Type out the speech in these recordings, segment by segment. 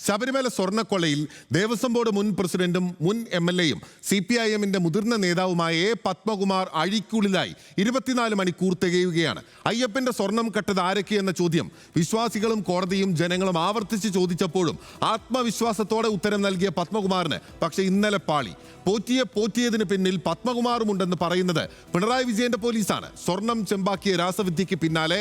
Sabarimala സ്വർണ്ണക്കൊള്ളയിൽ Devaswom board മുൻ പ്രസിഡന്റും മുൻ MLA-യും CPIM-ന്റെ മുതിർന്ന നേതാവുമായ A. പത്മകുമാർ അഴിക്കുള്ളിലായി 24 മണിക്കൂർ തികയുകയാണ്. അയ്യപ്പന്റെ സ്വർണം കട്ടത് ആരൊക്കെ എന്ന ചോദ്യം വിശ്വാസികളും കോടതിയും ജനങ്ങളും ആവർത്തിച്ച് ചോദിച്ചപ്പോഴും ആത്മവിശ്വാസത്തോടെ ഉത്തരം നൽകിയ പത്മകുമാറിന് പക്ഷേ ഇന്നലെ പാളി. പോറ്റിയതിന് പിന്നിൽ പത്മകുമാറുമുണ്ടെന്ന് പറയുന്നത് പിണറായി വിജയന്റെ പോലീസാണ്. സ്വർണം ചെമ്പാക്കിയ രാസവിദ്യയ്ക്ക് പിന്നാലെ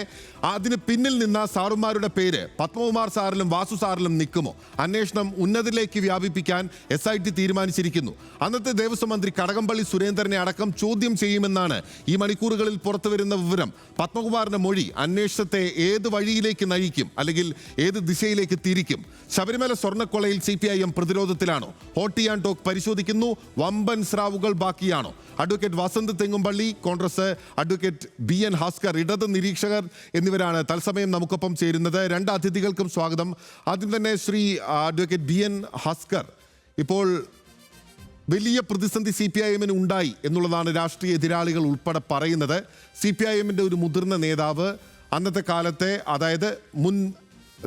അതിന് പിന്നിൽ നിന്ന സാറുമാരുടെ പേര് പത്മകുമാർ സാറിലും വാസു സാറിലും നിൽക്കുമോ? അന്വേഷണം ഉന്നതിലേക്ക് വ്യാപിപ്പിക്കാൻ SIT തീരുമാനിച്ചിരിക്കുന്നു. അന്നത്തെ ദേവസ്വം മന്ത്രി കടകംപള്ളി സുരേന്ദ്രനെ അടക്കം ചോദ്യം ചെയ്യുമെന്നാണ് ഈ മണിക്കൂറുകളിൽ പുറത്തുവരുന്ന വിവരം. പത്മകുമാറിന്റെ മൊഴി അന്വേഷണത്തെ ഏത് വഴിയിലേക്ക് നയിക്കും, അല്ലെങ്കിൽ ഏത് ദിശയിലേക്ക് തിരിക്കും? ശബരിമല സ്വർണ്ണക്കൊള്ളയിൽ CPIM പ്രതിരോധത്തിലാണോ? ഹോട്ട് ആൻഡ് ടോക്ക് പരിശോധിക്കുന്നു. വമ്പൻ സ്രാവുകൾ ബാക്കിയാണോ? Advocate Vasanth Thengumpally, Congress advocate BN Bhaskar, ഇടത് നിരീക്ഷകർ എന്നിവരാണ് തത്സമയം നമുക്കൊപ്പം ചേരുന്നത്. രണ്ട് അതിഥികൾക്കും സ്വാഗതം. ആദ്യം തന്നെ ശ്രീ അഡ്വക്കേറ്റ് BN ഭാസ്കർ, ഇപ്പോൾ വലിയ പ്രതിസന്ധി CPIM-ന് ഉണ്ടായി എന്നുള്ളതാണ് രാഷ്ട്രീയ എതിരാളികൾ ഉൾപ്പെടെ പറയുന്നത്. CPIM-ന്റെ ഒരു മുതിർന്ന നേതാവ്, അന്നത്തെ കാലത്തെ, അതായത് മുൻ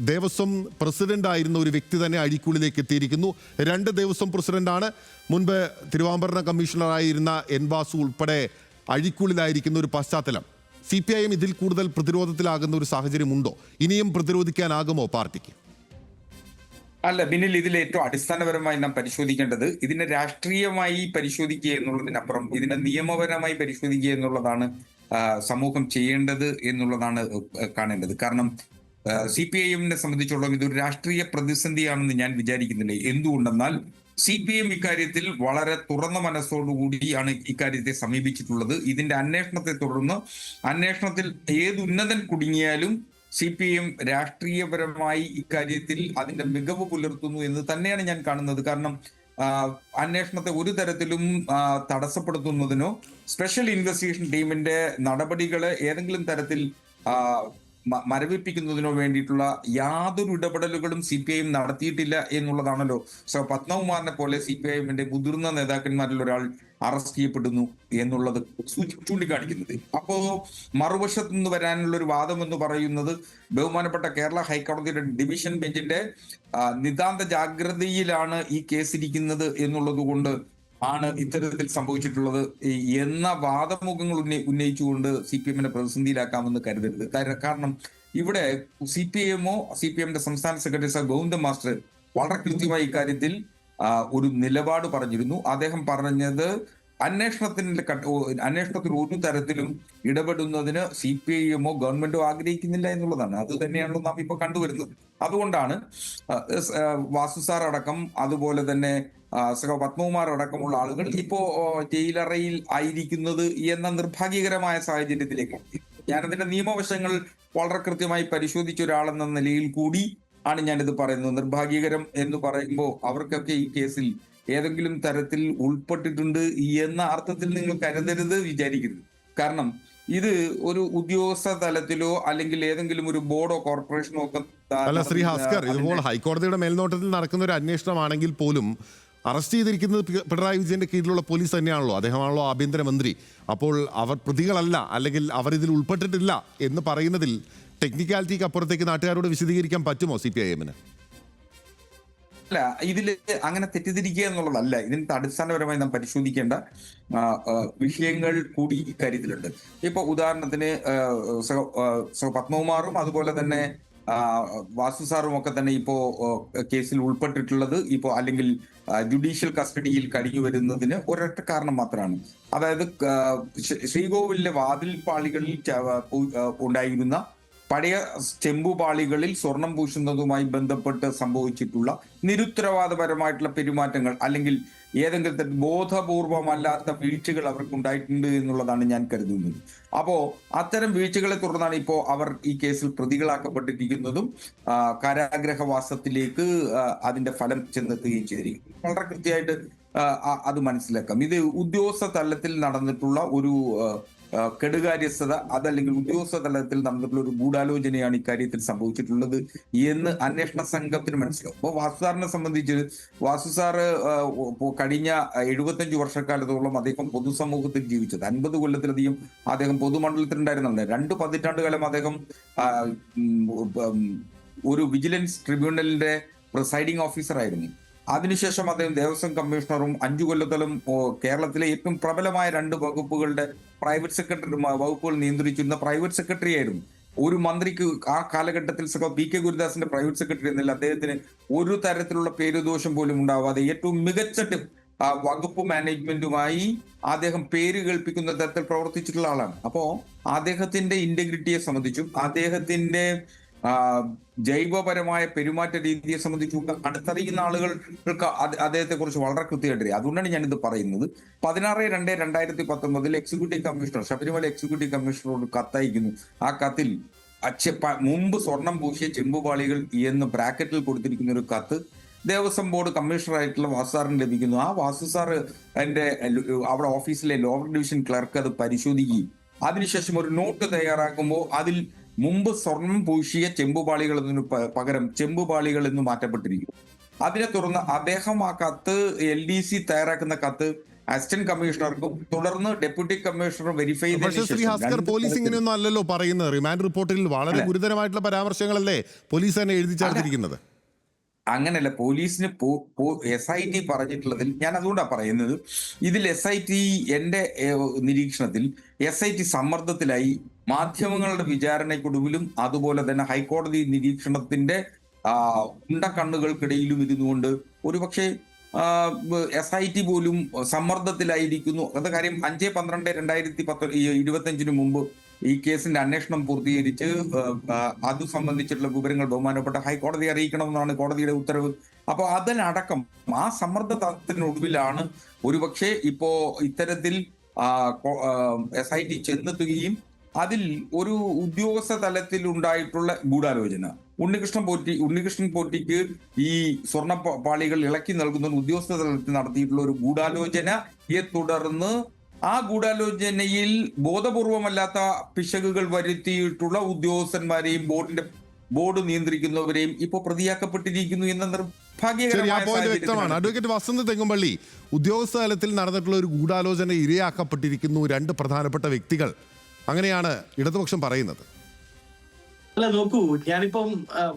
ദേവസ്വം പ്രസിഡന്റ് ആയിരുന്ന ഒരു വ്യക്തി തന്നെ അഴിക്കുള്ളിലേക്ക് എത്തിയിരിക്കുന്നു. 2 ദേവസ്വം പ്രസിഡന്റാണ്. മുൻപ് തിരുവാഭരണ കമ്മീഷണറായിരുന്ന N. വാസു ഉൾപ്പെടെ അഴിക്കുള്ളിലായിരിക്കുന്ന ഒരു പശ്ചാത്തലം. CPIM ഇതിൽ കൂടുതൽ പ്രതിരോധത്തിലാകുന്ന ഒരു സാഹചര്യമുണ്ടോ? ഇനിയും പ്രതിരോധിക്കാനാകുമോ പാർട്ടിക്ക്? അല്ല, പിന്നിൽ ഇതിൽ ഏറ്റവും അടിസ്ഥാനപരമായി നാം പരിശോധിക്കേണ്ടത് ഇതിനെ രാഷ്ട്രീയമായി പരിശോധിക്കുക എന്നുള്ളതിനപ്പുറം ഇതിനെ നിയമപരമായി പരിശോധിക്കുക എന്നുള്ളതാണ് സമൂഹം ചെയ്യേണ്ടത് എന്നുള്ളതാണ് കാണേണ്ടത്. കാരണം CPIM-നെ സംബന്ധിച്ചോളം ഇതൊരു രാഷ്ട്രീയ പ്രതിസന്ധിയാണെന്ന് ഞാൻ വിചാരിക്കുന്നില്ല. എന്തുകൊണ്ടെന്നാൽ CPIM ഇക്കാര്യത്തിൽ വളരെ തുറന്ന മനസ്സോടുകൂടിയാണ് ഇക്കാര്യത്തെ സമീപിച്ചിട്ടുള്ളത്. ഇതിന്റെ അന്വേഷണത്തെ തുടർന്ന് അന്വേഷണത്തിൽ ഏത് ഉന്നതൻ കുടുങ്ങിയാലും CPIM രാഷ്ട്രീയപരമായി ഇക്കാര്യത്തിൽ അതിന്റെ മികവ് പുലർത്തുന്നു എന്ന് തന്നെയാണ് ഞാൻ കാണുന്നത്. കാരണം അന്വേഷണത്തെ ഒരു തരത്തിലും തടസ്സപ്പെടുത്തുന്നതിനോ സ്പെഷ്യൽ ഇൻവെസ്റ്റിഗേഷൻ ടീമിന്റെ നടപടികളെ ഏതെങ്കിലും തരത്തിൽ മരവിപ്പിക്കുന്നതിനോ വേണ്ടിയിട്ടുള്ള യാതൊരു ഇടപെടലുകളും CPIM നടത്തിയിട്ടില്ല എന്നുള്ളതാണല്ലോ പത്മകുമാറിനെ പോലെ CPIM-ന്റെ മുതിർന്ന നേതാക്കന്മാരിൽ ഒരാൾ അറസ്റ്റ് ചെയ്യപ്പെടുന്നു എന്നുള്ളത് ചൂണ്ടിക്കാണിക്കുന്നത്. അപ്പോ മറുവശത്തു നിന്ന് വരാനുള്ള ഒരു വാദം എന്ന് പറയുന്നത് ബഹുമാനപ്പെട്ട കേരള ഹൈക്കോടതിയുടെ ഡിവിഷൻ ബെഞ്ചിന്റെ നിതാന്ത ജാഗ്രതയിലാണ് ഈ കേസ് ഇരിക്കുന്നത് എന്നുള്ളത് കൊണ്ട് ആണ് ഇത്തരത്തിൽ സംഭവിച്ചിട്ടുള്ളത് എന്ന വാദമുഖങ്ങൾ ഉന്നയിച്ചുകൊണ്ട് CPIM-നെ പ്രതിസന്ധിയിലാക്കാമെന്ന് കരുതരുത്. കാരണം ഇവിടെ CPIM-ന്റെ സംസ്ഥാന സെക്രട്ടറി സാർ ഗോവിന്ദ മാസ്റ്റർ വളരെ കൃത്യമായി ഇക്കാര്യത്തിൽ ഒരു നിലപാട് പറഞ്ഞിരുന്നു. അദ്ദേഹം പറഞ്ഞത് അന്വേഷണത്തിൽ ഒരു തരത്തിലും ഇടപെടുന്നതിന് CPIM-ഓ ഗവൺമെന്റോ ആഗ്രഹിക്കുന്നില്ല എന്നുള്ളതാണ്. അത് തന്നെയാണല്ലോ നാം ഇപ്പൊ കണ്ടുവരുന്നത്. അതുകൊണ്ടാണ് വാസു സാർ അടക്കം, അതുപോലെ തന്നെ പത്മകുമാർ അടക്കമുള്ള ആളുകൾ ഇപ്പോ ജയിലറയിൽ ആയിരിക്കുന്നത് എന്ന നിർഭാഗ്യകരമായ സാഹചര്യത്തിലേക്ക്. ഞാനതിന്റെ നിയമവശങ്ങൾ വളരെ കൃത്യമായി പരിശോധിച്ച ഒരാളെന്ന നിലയിൽ കൂടി ആണ് ഞാനിത് പറയുന്നത്. നിർഭാഗ്യകരം എന്ന് പറയുമ്പോൾ അവർക്കൊക്കെ ഈ കേസിൽ ഏതെങ്കിലും തരത്തിൽ ഉൾപ്പെട്ടിട്ടുണ്ട് എന്ന അർത്ഥത്തിൽ നിങ്ങൾ കരുതരുത് വിചാരിക്കരുത്. കാരണം ഇത് ഒരു ഉദ്യോഗസ്ഥ തലത്തിലോ അല്ലെങ്കിൽ ഏതെങ്കിലും ഒരു ബോർഡോ കോർപ്പറേഷനോ ഒക്കെ അല്ല ശ്രീ ഭാസ്കർ, ഇതുപോലെ ഹൈക്കോടതിയുടെ മേൽനോട്ടത്തിൽ നടക്കുന്ന ഒരു അന്വേഷണമാണെങ്കിൽ പോലും അറസ്റ്റ് ചെയ്തിരിക്കുന്നത് പിണറായി വിജയന്റെ കീഴിലുള്ള പോലീസ് തന്നെയാണല്ലോ. അദ്ദേഹമാണല്ലോ ആഭ്യന്തരമന്ത്രി. അപ്പോൾ അവർ പ്രതികളല്ല, അല്ലെങ്കിൽ അവർ ഇതിൽ ഉൾപ്പെട്ടിട്ടില്ല എന്ന് പറയുന്നതിൽ ടെക്നിക്കാലിറ്റിക്ക് അപ്പുറത്തേക്ക് നാട്ടുകാരോട് വിശദീകരിക്കാൻ പറ്റുമോ CPIM-ന്? അല്ല, ഇതില് അങ്ങനെ തെറ്റിദ്ധരിക്കുക എന്നുള്ളതല്ല. ഇതിന് അടിസ്ഥാനപരമായി നാം പരിശോധിക്കേണ്ട വിഷയങ്ങൾ കൂടി ഇക്കാര്യത്തിലുണ്ട്. ഇപ്പൊ ഉദാഹരണത്തിന് പത്മകുമാറും അതുപോലെ തന്നെ വാസു സാറും ഒക്കെ തന്നെ ഇപ്പോ കേസിൽ ഉൾപ്പെട്ടിട്ടുള്ളത് ഇപ്പോ അല്ലെങ്കിൽ ജുഡീഷ്യൽ കസ്റ്റഡിയിൽ കഴിഞ്ഞു വരുന്നതിന് ഒരൊറ്റ കാരണം മാത്രമാണ്. അതായത് ശ്രീകോവിലിലെ വാതിൽപ്പാളികളിൽ ഉണ്ടായിരുന്ന പഴയ ചെമ്പുപാളികളിൽ സ്വർണം പൂശുന്നതുമായി ബന്ധപ്പെട്ട് സംഭവിച്ചിട്ടുള്ള നിരുത്തരവാദപരമായിട്ടുള്ള പെരുമാറ്റങ്ങൾ, അല്ലെങ്കിൽ ഏതെങ്കിലും തരത്തിൽ ബോധപൂർവമല്ലാത്ത വീഴ്ചകൾ അവർക്ക് ഉണ്ടായിട്ടുണ്ട് എന്നുള്ളതാണ് ഞാൻ കരുതുന്നത്. അപ്പോ അത്തരം വീഴ്ചകളെ തുടർന്നാണ് ഇപ്പോൾ അവർ ഈ കേസിൽ പ്രതികളാക്കപ്പെട്ടിരിക്കുന്നതും കാരാഗ്രഹവാസത്തിലേക്ക് അതിന്റെ ഫലം ചെന്നെത്തുകയും ചെയ്തിരിക്കുന്നു. വളരെ കൃത്യമായിട്ട് അത് മനസ്സിലാക്കാം. ഇത് ഉദ്യോഗസ്ഥ തലത്തിൽ നടന്നിട്ടുള്ള ഒരു കെടുകാര്യസ്ഥത, അതല്ലെങ്കിൽ ഉദ്യോഗസ്ഥ തലത്തിൽ നടന്നിട്ടുള്ള ഒരു ഗൂഢാലോചനയാണ് ഇക്കാര്യത്തിൽ സംഭവിച്ചിട്ടുള്ളത് എന്ന് അന്വേഷണ സംഘത്തിന് മനസ്സിലാവും. അപ്പോൾ വാസു സാറിനെ സംബന്ധിച്ച് വാസു സാറ് കഴിഞ്ഞ 75 വർഷക്കാലത്തോളം അദ്ദേഹം പൊതുസമൂഹത്തിൽ ജീവിച്ചത്. 50 കൊല്ലത്തിലധികം അദ്ദേഹം പൊതുമണ്ഡലത്തിലുണ്ടായിരുന്നുണ്ട്. 2 പതിറ്റാണ്ട് കാലം അദ്ദേഹം ഒരു വിജിലൻസ് ട്രിബ്യൂണലിന്റെ പ്രിസൈഡിംഗ് ഓഫീസറായിരുന്നു. അതിനുശേഷം അദ്ദേഹം ദേവസ്വം കമ്മീഷണറും 5 കൊല്ലത്തോളം കേരളത്തിലെ ഏറ്റവും പ്രബലമായ 2 വകുപ്പുകളുടെ പ്രൈവറ്റ് സെക്രട്ടറി വകുപ്പുകൾ നിയന്ത്രിച്ചിരുന്ന പ്രൈവറ്റ് സെക്രട്ടറി ആയിരുന്നു. ഒരു മന്ത്രിക്ക് ആ കാലഘട്ടത്തിൽ പി.കെ. ഗുരുദാസിന്റെ പ്രൈവറ്റ് സെക്രട്ടറി എന്നല്ല, അദ്ദേഹത്തിന് ഒരു തരത്തിലുള്ള പേരുദോഷം പോലും ഉണ്ടാവാതെ ഏറ്റവും മികച്ച വകുപ്പ് മാനേജ്മെന്റുമായി അദ്ദേഹം പേര് കേൾപ്പിക്കുന്ന തരത്തിൽ പ്രവർത്തിച്ചിട്ടുള്ള ആളാണ്. അപ്പോ അദ്ദേഹത്തിന്റെ ഇന്റഗ്രിറ്റിയെ സംബന്ധിച്ചും അദ്ദേഹത്തിന്റെ ജൈവപരമായ പെരുമാറ്റ രീതിയെ സംബന്ധിച്ചും അടുത്തറിയുന്ന ആളുകൾക്ക് അദ്ദേഹത്തെ കുറിച്ച് വളരെ കൃത്യമായിട്ട് അറിയാം. അതുകൊണ്ടാണ് ഞാനിത് പറയുന്നത്. 16/2/2019 എക്സിക്യൂട്ടീവ് കമ്മീഷണർ, ശബരിമല എക്സിക്യൂട്ടീവ് കമ്മീഷണറോട് കത്തയക്കുന്നു. ആ കത്തിൽ മുമ്പ് സ്വർണം പൂശിയ ചെമ്പുപാളികൾ എന്ന് ബ്രാക്കറ്റിൽ കൊടുത്തിരിക്കുന്ന ഒരു കത്ത് ദേവസ്വം ബോർഡ് കമ്മീഷണറായിട്ടുള്ള വാസു സാറിന് ലഭിക്കുന്നു. ആ വാസു സാറ് അവിടെ ഓഫീസിലെ ലോവർ ഡിവിഷൻ ക്ലർക്ക് അത് പരിശോധിക്കുകയും അതിനുശേഷം ഒരു നോട്ട് തയ്യാറാക്കുമ്പോൾ അതിൽ മുമ്പ് സ്വർണം പൂശിയ ചെമ്പുപാളികൾ എന്നതിന് പകരം ചെമ്പുപാളികൾ എന്ന് മാറ്റപ്പെട്ടിരിക്കും. അതിനെ തുടർന്ന് അദ്ദേഹം ആ കത്ത് LDC തയ്യാറാക്കുന്ന കത്ത് അസിസ്റ്റന്റ് കമ്മീഷണർക്കും തുടർന്ന് ഡെപ്യൂട്ടി കമ്മീഷണർ വെരിഫൈ ചെയ്തതിനു പോലീസ് ഇങ്ങനെയൊന്നും അല്ലല്ലോ പറയുന്നത്. റിമാൻഡ് റിപ്പോർട്ടിൽ വളരെ ഗുരുതരമായിട്ടുള്ള പരാമർശങ്ങളല്ലേ പോലീസ് തന്നെ എഴുതി ചേർത്തിരിക്കുന്നത്. അങ്ങനെയല്ല, പോലീസിന് SIT പറഞ്ഞിട്ടുള്ളതിൽ ഞാൻ അതുകൊണ്ടാണ് പറയുന്നത്. ഇതിൽ SIT എന്റെ നിരീക്ഷണത്തിൽ SIT സമ്മർദ്ദത്തിലായി മാധ്യമങ്ങളുടെ വിചാരണയ്ക്കൊടുവിലും അതുപോലെ തന്നെ ഹൈക്കോടതി നിരീക്ഷണത്തിന്റെ ഉണ്ടക്കണ്ണുകൾക്കിടയിലും ഇരുന്നുകൊണ്ട് ഒരുപക്ഷെ SIT പോലും സമ്മർദ്ദത്തിലായിരിക്കുന്നു. അത് കാര്യം 5/12/2025 മുമ്പ് ഈ കേസിന്റെ അന്വേഷണം പൂർത്തീകരിച്ച് അത് സംബന്ധിച്ചിട്ടുള്ള വിവരങ്ങൾ ബഹുമാനപ്പെട്ട ഹൈക്കോടതി അറിയിക്കണമെന്നാണ് കോടതിയുടെ ഉത്തരവ്. അപ്പോൾ അതിനടക്കം ആ സമ്മർദ്ദത്തിനൊടുവിലാണ് ഒരുപക്ഷെ ഇപ്പോ ഇത്തരത്തിൽ SIT ചെന്നെത്തുകയും അതിൽ ഒരു ഉദ്യോഗസ്ഥ തലത്തിൽ ഉണ്ടായിട്ടുള്ള ഗൂഢാലോചന, ഉണ്ണികൃഷ്ണൻ പോറ്റിക്ക് ഈ സ്വർണ്ണ പാളികൾ ഇളക്കി നൽകുന്ന ഉദ്യോഗസ്ഥ തലത്തിൽ നടത്തിയിട്ടുള്ള ഒരു ഗൂഢാലോചനയെ തുടർന്ന് ആ ഗൂഢാലോചനയിൽ ബോധപൂർവമല്ലാത്ത പിശകുകൾ വരുത്തിയിട്ടുള്ള ഉദ്യോഗസ്ഥന്മാരെയും ബോർഡ് നിയന്ത്രിക്കുന്നവരെയും ഇപ്പോൾ പ്രതിയാക്കപ്പെട്ടിരിക്കുന്നു എന്ന വ്യക്തമാണ്. അഡ്വക്കേറ്റ് വസന്ത് തെങ്ങുംപള്ളി, ഉദ്യോഗസ്ഥ തലത്തിൽ നടന്നിട്ടുള്ള ഒരു ഗൂഢാലോചന ഇരയാക്കപ്പെട്ടിരിക്കുന്നു 2 പ്രധാനപ്പെട്ട വ്യക്തികൾ, അങ്ങനെയാണ് ഇടതുപക്ഷം പറയുന്നത്. അല്ല, നോക്കൂ, ഞാനിപ്പം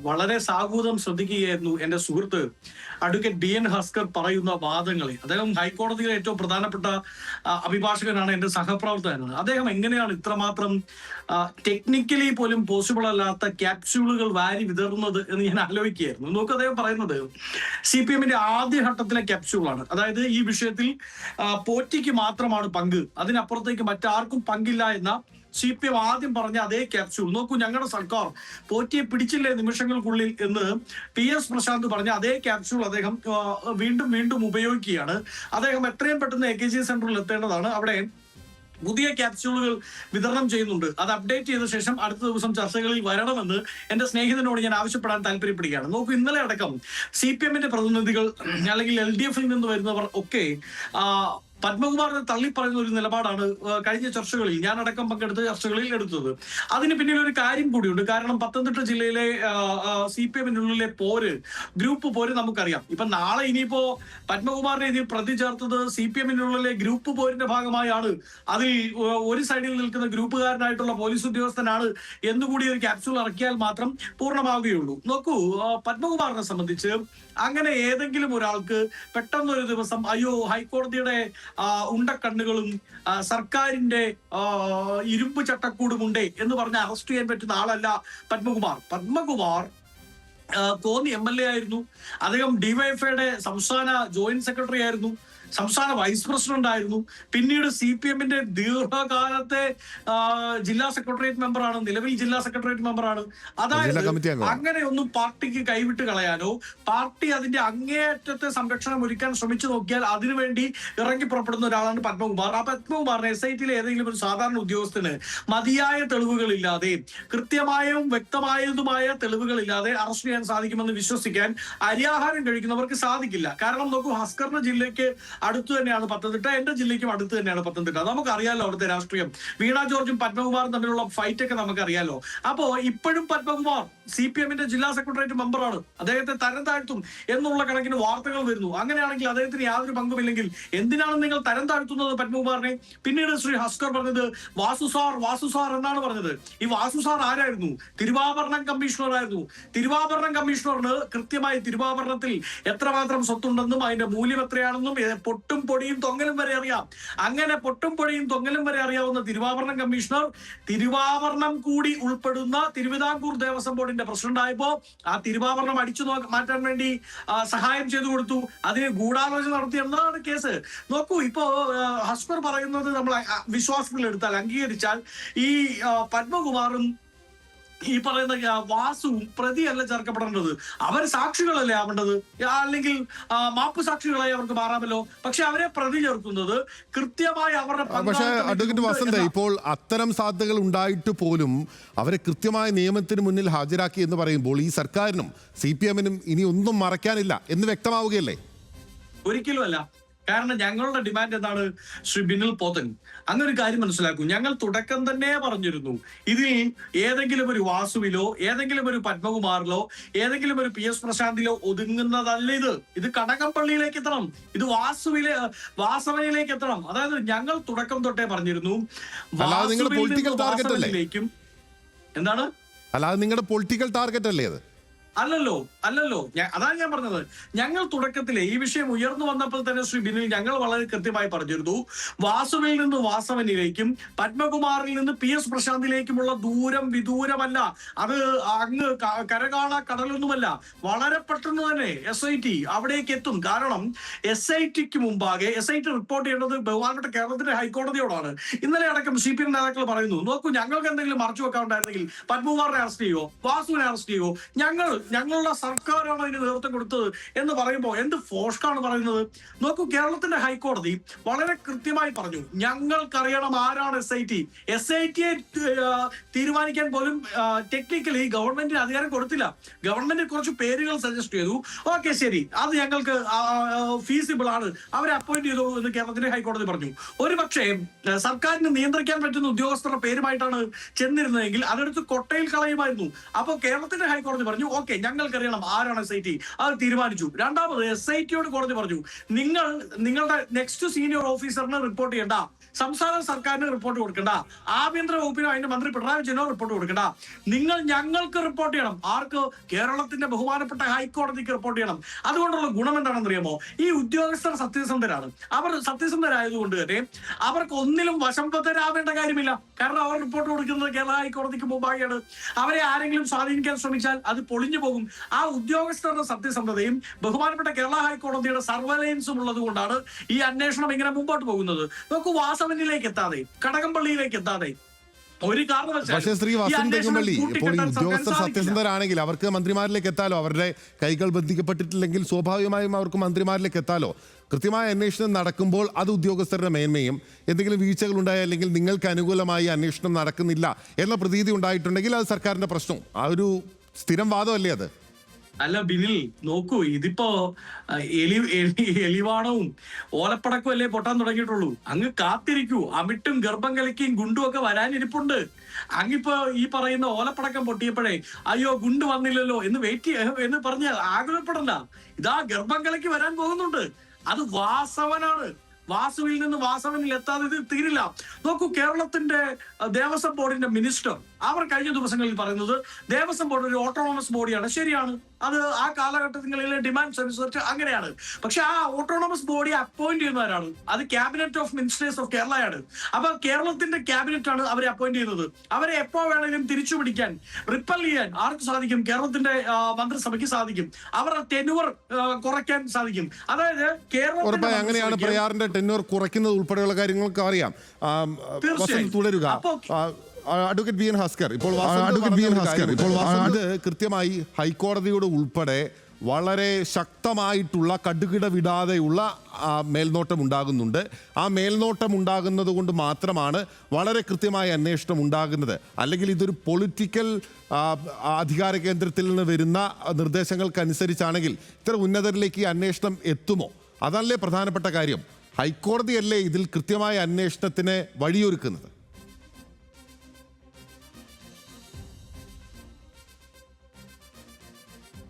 വളരെ സാഹൂതം ശ്രദ്ധിക്കുകയായിരുന്നു എന്റെ സുഹൃത്ത് അഡ്വക്കേറ്റ് DN ഹസ്കർ പറയുന്ന വാദങ്ങളെ. അദ്ദേഹം ഹൈക്കോടതിയിലെ ഏറ്റവും പ്രധാനപ്പെട്ട അഭിഭാഷകനാണ്, എന്റെ സഹപ്രവർത്തകനാണ്. അദ്ദേഹം എങ്ങനെയാണ് ഇത്രമാത്രം ടെക്നിക്കലി പോലും പോസിബിൾ അല്ലാത്ത ക്യാപ്സ്യൂളുകൾ വാരി വിതറുന്നത് എന്ന് ഞാൻ ആലോചിക്കുകയായിരുന്നു. നോക്കൂ, അദ്ദേഹം പറയുന്നത് CPM-ന്റെ ആദ്യഘട്ടത്തിലെ ക്യാപ്സ്യൂളാണ്. അതായത് ഈ വിഷയത്തിൽ പോറ്റിക്ക് മാത്രമാണ് പങ്ക്, അതിനപ്പുറത്തേക്ക് മറ്റാർക്കും പങ്കില്ല എന്ന CPM ആദ്യം പറഞ്ഞ അതേ ക്യാപ്സ്യൂൾ. നോക്കൂ, ഞങ്ങളുടെ സർക്കാർ പോറ്റിയെ പിടിച്ചില്ലേ നിമിഷങ്ങൾക്കുള്ളിൽ എന്ന് PS പ്രശാന്ത് പറഞ്ഞ അതേ ക്യാപ്സ്യൂൾ അദ്ദേഹം വീണ്ടും ഉപയോഗിക്കുകയാണ്. അദ്ദേഹം എത്രയും പെട്ടെന്ന് AKG സെന്ററിൽ എത്തേണ്ടതാണ്. അവിടെ പുതിയ ക്യാപ്സ്യൂളുകൾ വിതരണം ചെയ്യുന്നുണ്ട്. അത് അപ്ഡേറ്റ് ചെയ്ത ശേഷം അടുത്ത ദിവസം ചർച്ചകളിൽ വരണമെന്ന് എന്റെ സ്നേഹിതനോട് ഞാൻ ആവശ്യപ്പെടാൻ താല്പര്യപ്പെടുകയാണ്. നോക്കൂ, ഇന്നലെ അടക്കം CPM-ന്റെ പ്രതിനിധികൾ അല്ലെങ്കിൽ LDF-ൽ നിന്ന് വരുന്നവർ ഒക്കെ പത്മകുമാറിനെ തള്ളിപ്പറയുന്ന ഒരു നിലപാടാണ് കഴിഞ്ഞ ചർച്ചകളിൽ, ഞാനടക്കം പങ്കെടുത്ത ചർച്ചകളിൽ എടുത്തത്. അതിന് പിന്നിൽ ഒരു കാര്യം കൂടിയുണ്ട്. കാരണം പത്തനംതിട്ട ജില്ലയിലെ CPM-നുള്ളിലെ ഗ്രൂപ്പ് പോര് നമുക്കറിയാം. ഇപ്പൊ നാളെ ഇനിയിപ്പോ പത്മകുമാറിനെ ഇതിൽ പ്രതി ചേർത്തത് CPM-നുള്ളിലെ ഗ്രൂപ്പ് പോരിന്റെ ഭാഗമായാണ്, അതിൽ ഒരു സൈഡിൽ നിൽക്കുന്ന ഗ്രൂപ്പുകാരനായിട്ടുള്ള പോലീസ് ഉദ്യോഗസ്ഥനാണ് എന്നുകൂടി ഒരു ക്യാപ്സ്യൂൾ ഇറക്കിയാൽ മാത്രം പൂർണ്ണമാവുകയുള്ളൂ. നോക്കൂ, പത്മകുമാറിനെ സംബന്ധിച്ച് അങ്ങനെ ഏതെങ്കിലും ഒരാൾക്ക് പെട്ടെന്നൊരു ദിവസം അയ്യോ ഹൈക്കോടതിയുടെ ഉണ്ടക്കണ്ണുകളും സർക്കാരിന്റെ ഇരുമ്പ് ചട്ടക്കൂടുമുണ്ടേ എന്ന് പറഞ്ഞ് അറസ്റ്റ് ചെയ്യാൻ പറ്റുന്ന ആളല്ല പത്മകുമാർ കോന്നി MLA ആയിരുന്നു. അദ്ദേഹം DYFIയുടെ സംസ്ഥാന ജോയിന്റ് സെക്രട്ടറി ആയിരുന്നു, സംസ്ഥാന വൈസ് പ്രസിഡന്റ് ആയിരുന്നു. പിന്നീട് CPM-ന്റെ ദീർഘകാലത്തെ ജില്ലാ സെക്രട്ടേറിയറ്റ് മെമ്പറാണ്, നിലവിൽ ജില്ലാ സെക്രട്ടേറിയറ്റ് മെമ്പറാണ്. അതായത് അങ്ങനെയൊന്നും പാർട്ടിക്ക് കൈവിട്ട് കളയാനോ പാർട്ടി അതിന്റെ അങ്ങേയറ്റത്തെ സംരക്ഷണം ഒരുക്കാൻ ശ്രമിച്ചു നോക്കിയാൽ അതിനുവേണ്ടി ഇറങ്ങി പുറപ്പെടുന്ന ഒരാളാണ് പത്മകുമാർ. ആ പത്മകുമാറിനെ SIT-യിലെ ഏതെങ്കിലും ഒരു സാധാരണ ഉദ്യോഗസ്ഥന് മതിയായ തെളിവുകളില്ലാതെ, കൃത്യമായും വ്യക്തമായതുമായ തെളിവുകളില്ലാതെ അറസ്റ്റ് ചെയ്യാൻ സാധിക്കുമെന്ന് വിശ്വസിക്കാൻ അരിയാഹാരം കഴിക്കുന്നവർക്ക് സാധിക്കില്ല. കാരണം നോക്കൂ, ഹസ്കറിന്റെ ജില്ലയ്ക്ക് അടുത്ത് തന്നെയാണ് പത്തനംതിട്ട, എന്റെ ജില്ലയ്ക്കും അടുത്ത് തന്നെയാണ് പത്തനംതിട്ട. നമുക്കറിയാലോ അവിടുത്തെ രാഷ്ട്രീയം. വീണ ജോർജും പത്മകുമാറും തമ്മിലുള്ള ഫൈറ്റ് ഒക്കെ നമുക്കറിയാലോ. അപ്പോ ഇപ്പോഴും പത്മകുമാർ CPM-ന്റെ ജില്ലാ സെക്രട്ടേറിയറ്റ് മെമ്പറാണ്. അദ്ദേഹത്തെ തരം താഴ്ത്തും എന്നുള്ള കണക്കിന് വാർത്തകൾ വരുന്നു. അങ്ങനെയാണെങ്കിൽ അദ്ദേഹത്തിന് യാതൊരു പങ്കുമില്ലെങ്കിൽ എന്തിനാണ് നിങ്ങൾ തരം താഴ്ത്തുന്നത് പത്മകുമാറിനെ? പിന്നീട് ശ്രീ ഹസ്കർ പറഞ്ഞത് വാസു സാർ എന്നാണ് പറഞ്ഞത്. ഈ വാസു സാർ ആരായിരുന്നു? തിരുവാഭരണം കമ്മീഷണറായിരുന്നു. തിരുവാഭരണം കമ്മീഷണറിന് കൃത്യമായി തിരുവാഭരണത്തിൽ എത്രമാത്രം സ്വത്തുണ്ടെന്നും അതിന്റെ മൂല്യം എത്രയാണെന്നും പൊട്ടും പൊടിയും തൊങ്ങലും വരെ അറിയാം. അങ്ങനെ പൊട്ടും പൊടിയും തൊങ്ങലും വരെ അറിയാവുന്ന തിരുവാഭരണം കമ്മീഷണർ തിരുവാഭരണം കൂടി ഉൾപ്പെടുന്ന തിരുവിതാംകൂർ ദേവസ്വം ബോർഡിന്റെ പ്രസിഡന്റ് ആയപ്പോ ആ തിരുവാഭരണം അടിച്ചു മാറ്റാൻ വേണ്ടി സഹായം ചെയ്തു കൊടുത്തു. അതിന് ഗൂഢാലോചന നടത്തി എന്നതാണ് കേസ്. നോക്കൂ, ഇപ്പോ ഹസ്കർ പറയുന്നത് നമ്മൾ വിശ്വാസത്തിൽ എടുത്താൽ, അംഗീകരിച്ചാൽ ഈ പത്മകുമാറും ഈ പറയുന്ന വാസുവും പ്രതിയല്ല ചേർക്കപ്പെടേണ്ടത്. അവർ സാക്ഷികളല്ലേ ആവേണ്ടത്, അല്ലെങ്കിൽ മാപ്പ് സാക്ഷികളായി അവർക്ക് മാറാമല്ലോ. പക്ഷെ അവരെ പ്രതി ചേർക്കുന്നത് കൃത്യമായി അവരുടെ. പക്ഷേ അഡ്വക്കേറ്റ് വസന്ത, ഇപ്പോൾ അത്തരം സാധ്യതകൾ ഉണ്ടായിട്ട് പോലും അവരെ കൃത്യമായ നിയമത്തിന് മുന്നിൽ ഹാജരാക്കി എന്ന് പറയുമ്പോൾ ഈ സർക്കാരിനും CPM-നും ഇനി ഒന്നും മറയ്ക്കാനില്ല എന്ന് വ്യക്തമാവുകയല്ലേ? ഒരിക്കലുമല്ല. കാരണം ഞങ്ങളുടെ ഡിമാൻഡ് എന്താണ് ശ്രീ ബിനിൽ പോത്തൻ? അങ്ങനൊരു കാര്യം മനസ്സിലാക്കൂ. ഞങ്ങൾ തുടക്കം തന്നെ പറഞ്ഞിരുന്നു, ഇതിൽ ഏതെങ്കിലും ഒരു വാസുവിലോ ഏതെങ്കിലും ഒരു പത്മകുമാറിലോ ഏതെങ്കിലും ഒരു PS പ്രശാന്തിലോ ഒതുങ്ങുന്നതല്ല ഇത്. ഇത് കടകംപള്ളിയിലേക്ക് എത്തണം, ഇത് വാസവനിലേക്ക് എത്തണം. അതായത് ഞങ്ങൾ തുടക്കം തൊട്ടേ പറഞ്ഞിരുന്നു, വാസവനിലേക്കും എന്താണ്, അല്ലാതെ നിങ്ങളുടെ പൊളിറ്റിക്കൽ ടാർഗറ്റ് അല്ലേ അത്? അല്ലല്ലോ. അതാണ് ഞാൻ പറഞ്ഞത്. ഞങ്ങൾ തുടക്കത്തിലെ ഈ വിഷയം ഉയർന്നു വന്നപ്പോൾ തന്നെ ശ്രീ ബിനിൽ ഞങ്ങൾ വളരെ കൃത്യമായി പറഞ്ഞിരുന്നു, വാസുവിൽ നിന്ന് വാസവനിലേക്കും പത്മകുമാറിൽ നിന്ന് PS പ്രശാന്തിലേക്കുമുള്ള ദൂരം വിദൂരമല്ല. അത് അങ്ങ് കരകാണ കടലൊന്നുമല്ല. വളരെ പെട്ടെന്ന് തന്നെ SIT അവിടേക്ക് എത്തും. കാരണം SITക്ക് മുമ്പാകെ SIT റിപ്പോർട്ട് ചെയ്യേണ്ടത് ബഹുമാനപ്പെട്ട കേരളത്തിന്റെ ഹൈക്കോടതിയോടാണ്. ഇന്നലെ അടക്കം CPM നേതാക്കൾ പറയുന്നു, നോക്കൂ, ഞങ്ങൾക്ക് എന്തെങ്കിലും മറച്ചു വെക്കാറുണ്ടായിരുന്നെങ്കിൽ പത്മകുമാറിനെ അറസ്റ്റ് ചെയ്യുവോ, വാസുവിനെ അറസ്റ്റ് ചെയ്യുവോ? ഞങ്ങളുടെ സർക്കാരാണ് അതിന് നേതൃത്വം കൊടുത്തത് എന്ന് പറയുമ്പോൾ എന്ത് ഫോഷ്കാണ് പറയുന്നത്? നോക്കൂ, കേരളത്തിന്റെ ഹൈക്കോടതി വളരെ കൃത്യമായി പറഞ്ഞു, ഞങ്ങൾക്കറിയണം ആരാണ് SIT-യെ തീരുമാനിക്കാൻ പോലും ടെക്നിക്കലി ഗവൺമെന്റിന് അധികാരം കൊടുത്തില്ല. ഗവൺമെന്റ് കുറച്ച് പേരുകൾ സജസ്റ്റ് ചെയ്തു. ഓക്കെ, ശരി, അത് ഞങ്ങൾക്ക് ഫീസിബിൾ ആണ്, അവരെ അപ്പോയിന്റ് ചെയ്തു എന്ന് കേരളത്തിന്റെ ഹൈക്കോടതി പറഞ്ഞു. ഒരുപക്ഷെ സർക്കാരിന് നിയന്ത്രിക്കാൻ പറ്റുന്ന ഉദ്യോഗസ്ഥരുടെ പേരുമായിട്ടാണ് ചെന്നിരുന്നതെങ്കിൽ അതെടുത്ത് കൊട്ടയിൽ കളയുമായിരുന്നു. അപ്പൊ കേരളത്തിന്റെ ഹൈക്കോടതി പറഞ്ഞു, ഓക്കെ, ഞങ്ങൾക്കറിയണം ആരാണ് SIT, അത് തീരുമാനിച്ചു. രണ്ടാമത് SIT-യോട് കോടതി പറഞ്ഞു, നിങ്ങളുടെ നെക്സ്റ്റ് സീനിയർ ഓഫീസറിന് റിപ്പോർട്ട് ചെയ്യണ്ട, സംസ്ഥാന സർക്കാരിന് റിപ്പോർട്ട് കൊടുക്കണ്ട, ആഭ്യന്തര വകുപ്പിനോ അതിന്റെ മന്ത്രി പിണറായി വിജയനോ റിപ്പോർട്ട് കൊടുക്കണ്ട, നിങ്ങൾ ഞങ്ങൾക്ക് റിപ്പോർട്ട് ചെയ്യണം. ആർക്ക്? കേരളത്തിന്റെ ബഹുമാനപ്പെട്ട ഹൈക്കോടതിക്ക് റിപ്പോർട്ട് ചെയ്യണം. അതുകൊണ്ടുള്ള ഗുണം എന്താണെന്ന് അറിയാമോ? ഈ ഉദ്യോഗസ്ഥർ സത്യസന്ധരാണ്. അവർ സത്യസന്ധരായതുകൊണ്ട് തന്നെ അവർക്ക് ഒന്നിലും വശംബദ്ധരാവേണ്ട കാര്യമില്ല. കാരണം അവർ റിപ്പോർട്ട് കൊടുക്കുന്നത് കേരള ഹൈക്കോടതിക്ക് മുമ്പാകെയാണ്. അവരെ ആരെങ്കിലും സ്വാധീനിക്കാൻ ശ്രമിച്ചാൽ അത് പൊളിഞ്ഞു പോകും. ആ ഉദ്യോഗസ്ഥരുടെ സത്യസന്ധതയും ബഹുമാനപ്പെട്ട കേരള ഹൈക്കോടതിയുടെ സർവൈലൻസും ഉള്ളത് കൊണ്ടാണ് ഈ അന്വേഷണം ഇങ്ങനെ മുമ്പോട്ട് പോകുന്നത്. നോക്കൂ, വാസവനിലേക്ക് എത്താതെ, കടകംപള്ളിയിലേക്ക് എത്താതെ ഒരു പക്ഷേ ശ്രീ വസന്തകുമള്ളി, ഇപ്പോൾ ഈ ഉദ്യോഗസ്ഥർ സത്യസന്ധരാണെങ്കിൽ അവർക്ക് മന്ത്രിമാരിലേക്ക് എത്താലോ. അവരുടെ കൈകൾ ബന്ധിക്കപ്പെട്ടിട്ടില്ലെങ്കിൽ സ്വാഭാവികമായും അവർക്ക് മന്ത്രിമാരിലേക്ക് എത്താലോ. കൃത്യമായ അന്വേഷണം നടക്കുമ്പോൾ അത് ഉദ്യോഗസ്ഥരുടെ മേന്മയും, എന്തെങ്കിലും വീഴ്ചകൾ ഉണ്ടായ അല്ലെങ്കിൽ നിങ്ങൾക്ക് അനുകൂലമായി അന്വേഷണം നടക്കുന്നില്ല എന്ന പ്രതീതി ഉണ്ടായിട്ടുണ്ടെങ്കിൽ അത് സർക്കാരിന്റെ പ്രശ്നം. ആ ഒരു സ്ഥിരം വാദമല്ലേ അത്? അല്ല ബിനിൽ, നോക്കൂ, ഇതിപ്പോ എലിവാണവും ഓലപ്പടക്കവും അല്ലേ പൊട്ടാൻ തുടങ്ങിയിട്ടുള്ളൂ. അങ്ങ് കാത്തിരിക്കൂ, അമിട്ടും ഗർഭം കലക്കിയും ഗുണ്ടും ഒക്കെ വരാനിരിപ്പുണ്ട്. അങ്ങിപ്പോ ഈ പറയുന്ന ഓലപ്പടക്കം പൊട്ടിയപ്പോഴേ അയ്യോ ഗുണ്ട് വന്നില്ലല്ലോ എന്ന് പറഞ്ഞ് ആകുലപ്പെടണ്ട. ഇതാ ഗർഭം കലക്കി വരാൻ പോകുന്നുണ്ട്. അത് വാസവനാണ്. വാസുവിൽ നിന്ന് വാസവനിൽ എത്താതെ ഇത് തീരില്ല. നോക്കൂ, കേരളത്തിന്റെ ദേവസ്വം ബോർഡിന്റെ മിനിസ്റ്റർ അവർ കഴിഞ്ഞ ദിവസങ്ങളിൽ പറയുന്നത് ദേവസ്വം ബോർഡ് ഒരു ഓട്ടോണമസ് ബോഡിയാണ്. ശരിയാണ്, അത് ആ കാലഘട്ടങ്ങളിലെ ഡിമാൻഡ്സ് അനുസരിച്ച് അങ്ങനെയാണ്. പക്ഷെ ആ ഓട്ടോണമസ് ബോഡി അപ്പോയിന്റ് ചെയ്യുന്നവരാണ്. അത് ക്യാബിനറ്റ് ഓഫ് മിനിസ്റ്റേഴ്സ് ഓഫ് കേരളയാണ്. അപ്പൊ കേരളത്തിന്റെ ക്യാബിനറ്റ് ആണ് അവരെ അപ്പോയിന്റ് ചെയ്യുന്നത്. അവരെ എപ്പോ വേണമെങ്കിലും തിരിച്ചു പിടിക്കാൻ, റിപ്പൽ ചെയ്യാൻ ആർക്ക് സാധിക്കും? കേരളത്തിന്റെ മന്ത്രിസഭയ്ക്ക് സാധിക്കും. അവരുടെ ടെന്യൂർ കുറയ്ക്കാൻ സാധിക്കും. അതായത് കേരളത്തിൽ അങ്ങനെയാണ് പ്രയാറിന്റെ ടെന്യൂർ കുറയ്ക്കുന്നത് ഉൾപ്പെടെയുള്ള കാര്യങ്ങളൊക്കെ അറിയാം. തുടരുക അഡ്വക്കേറ്റ് ബി എൻ ഹസ്കർ. ഇപ്പോൾ കൃത്യമായി ഹൈക്കോടതിയോട് ഉൾപ്പെടെ വളരെ ശക്തമായിട്ടുള്ള കടുകിട വിടാതെയുള്ള മേൽനോട്ടം ഉണ്ടാകുന്നുണ്ട്. ആ മേൽനോട്ടം ഉണ്ടാകുന്നത് കൊണ്ട് മാത്രമാണ് വളരെ കൃത്യമായ അന്വേഷണം ഉണ്ടാകുന്നത്. അല്ലെങ്കിൽ ഇതൊരു പൊളിറ്റിക്കൽ അധികാര കേന്ദ്രത്തിൽ നിന്ന് വരുന്ന നിർദ്ദേശങ്ങൾക്കനുസരിച്ചാണെങ്കിൽ ഇത്ര ഉന്നതരിലേക്ക് ഈ അന്വേഷണം എത്തുമോ? അതല്ലേ പ്രധാനപ്പെട്ട കാര്യം. ഹൈക്കോടതിയല്ലേ ഇതിൽ കൃത്യമായ അന്വേഷണത്തിന് വഴിയൊരുക്കുന്നത്?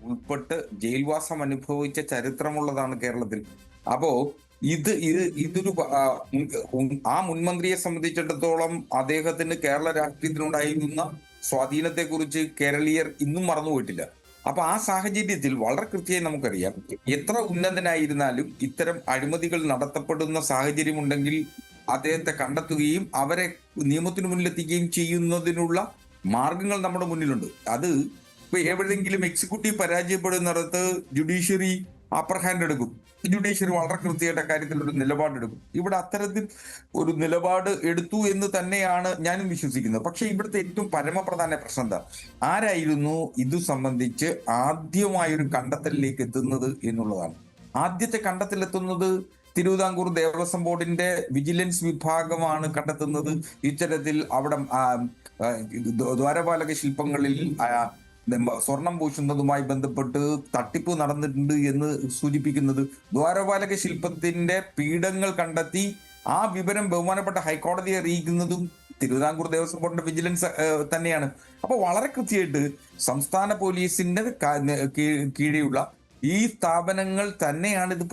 ഉൾപ്പെട്ട് ജയിൽവാസം അനുഭവിച്ച ചരിത്രമുള്ളതാണ് കേരളത്തിൽ. അപ്പോ ഇതൊരു ആ മുൻമന്ത്രിയെ സംബന്ധിച്ചിടത്തോളം അദ്ദേഹത്തിന് കേരള രാഷ്ട്രീയത്തിനുണ്ടായിരുന്ന സ്വാധീനത്തെക്കുറിച്ച് കേരളീയർ ഇന്നും മറന്നുപോയിട്ടില്ല. അപ്പൊ ആ സാഹചര്യത്തിൽ വളരെ കൃത്യമായി നമുക്കറിയാം, എത്ര ഉന്നതനായിരുന്നാലും ഇത്തരം അഴിമതികൾ നടത്തപ്പെടുന്ന സാഹചര്യമുണ്ടെങ്കിൽ അദ്ദേഹത്തെ കണ്ടെത്തുകയും അവരെ നിയമത്തിന് മുന്നിലെത്തിക്കുകയും ചെയ്യുന്നതിനുള്ള മാർഗങ്ങൾ നമ്മുടെ മുന്നിലുണ്ട്. അത് ഇപ്പൊ എവിടെയെങ്കിലും എക്സിക്യൂട്ടീവ് പരാജയപ്പെടുന്നിടത്ത് ജുഡീഷ്യറി അപ്പർ ഹാൻഡ് എടുക്കും. ജുഡീഷ്യറി വളരെ കൃത്യമായിട്ട് കാര്യത്തിൽ ഒരു നിലപാടെടുക്കും. ഇവിടെ അത്തരത്തിൽ ഒരു നിലപാട് എടുത്തു എന്ന് തന്നെയാണ് ഞാനും വിശ്വസിക്കുന്നത്. പക്ഷെ ഇവിടുത്തെ ഏറ്റവും പരമപ്രധാന പ്രശ്നം എന്താ, ആരായിരുന്നു ഇതു സംബന്ധിച്ച് ആദ്യമായൊരു കണ്ടെത്തലിലേക്ക് എത്തുന്നത് എന്നുള്ളതാണ്. ആദ്യത്തെ കണ്ടെത്തലെത്തുന്നത് തിരുവിതാംകൂർ ദേവസ്വം ബോർഡിന്റെ വിജിലൻസ് വിഭാഗമാണ് കണ്ടെത്തുന്നത്. ഇത്തരത്തിൽ അവിടെ ദ്വാരപാലക ശില്പങ്ങളിൽ സ്വർണം പൂശുന്നതുമായി ബന്ധപ്പെട്ട് തട്ടിപ്പ് നടന്നിട്ടുണ്ട് എന്ന് സൂചിപ്പിക്കുന്നത്. ദ്വാരപാലക ശില്പത്തിന്റെ പീഠങ്ങൾ കണ്ടെത്തി ആ വിവരം ബഹുമാനപ്പെട്ട ഹൈക്കോടതിയെ അറിയിക്കുന്നതും തിരുവിതാംകൂർ ദേവസ്വം ബോർഡിന്റെ വിജിലൻസ് തന്നെയാണ്. അപ്പൊ വളരെ കൃത്യമായിട്ട് സംസ്ഥാന പോലീസിന്റെ കീഴിലുള്ള ഈ സ്ഥാപനങ്ങൾ തന്നെയാണ് ഇത്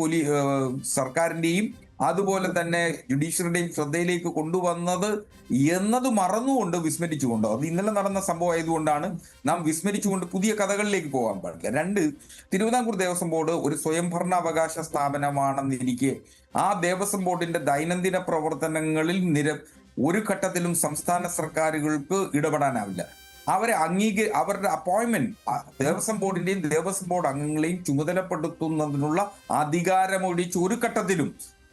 സർക്കാരിന്റെയും അതുപോലെ തന്നെ ജുഡീഷ്യറിയുടെയും ശ്രദ്ധയിലേക്ക് കൊണ്ടുവന്നത് എന്നത് മറന്നുകൊണ്ട് വിസ്മരിച്ചുകൊണ്ടോ, അത് ഇന്നലെ നടന്ന സംഭവം ആയതുകൊണ്ടാണ് നാം വിസ്മരിച്ചുകൊണ്ട് പുതിയ കഥകളിലേക്ക് പോകാൻ പാടില്ല. രണ്ട്, തിരുവിതാംകൂർ ദേവസ്വം ബോർഡ് ഒരു സ്വയംഭരണാവകാശ സ്ഥാപനമാണെന്നിരിക്കെ ആ ദേവസ്വം ബോർഡിന്റെ ദൈനംദിന പ്രവർത്തനങ്ങളിൽ ഒരു ഘട്ടത്തിലും സംസ്ഥാന സർക്കാരുകൾക്ക് ഇടപെടാനാവില്ല. അവരുടെ അപ്പോയിന്റ്മെന്റ് ദേവസ്വം ബോർഡിന്റെയും ദേവസ്വം ബോർഡ് അംഗങ്ങളെയും ചുമതലപ്പെടുത്തുന്നതിനുള്ള അധികാരമൊഴിച്ച് ഒരു ഘട്ടത്തിലും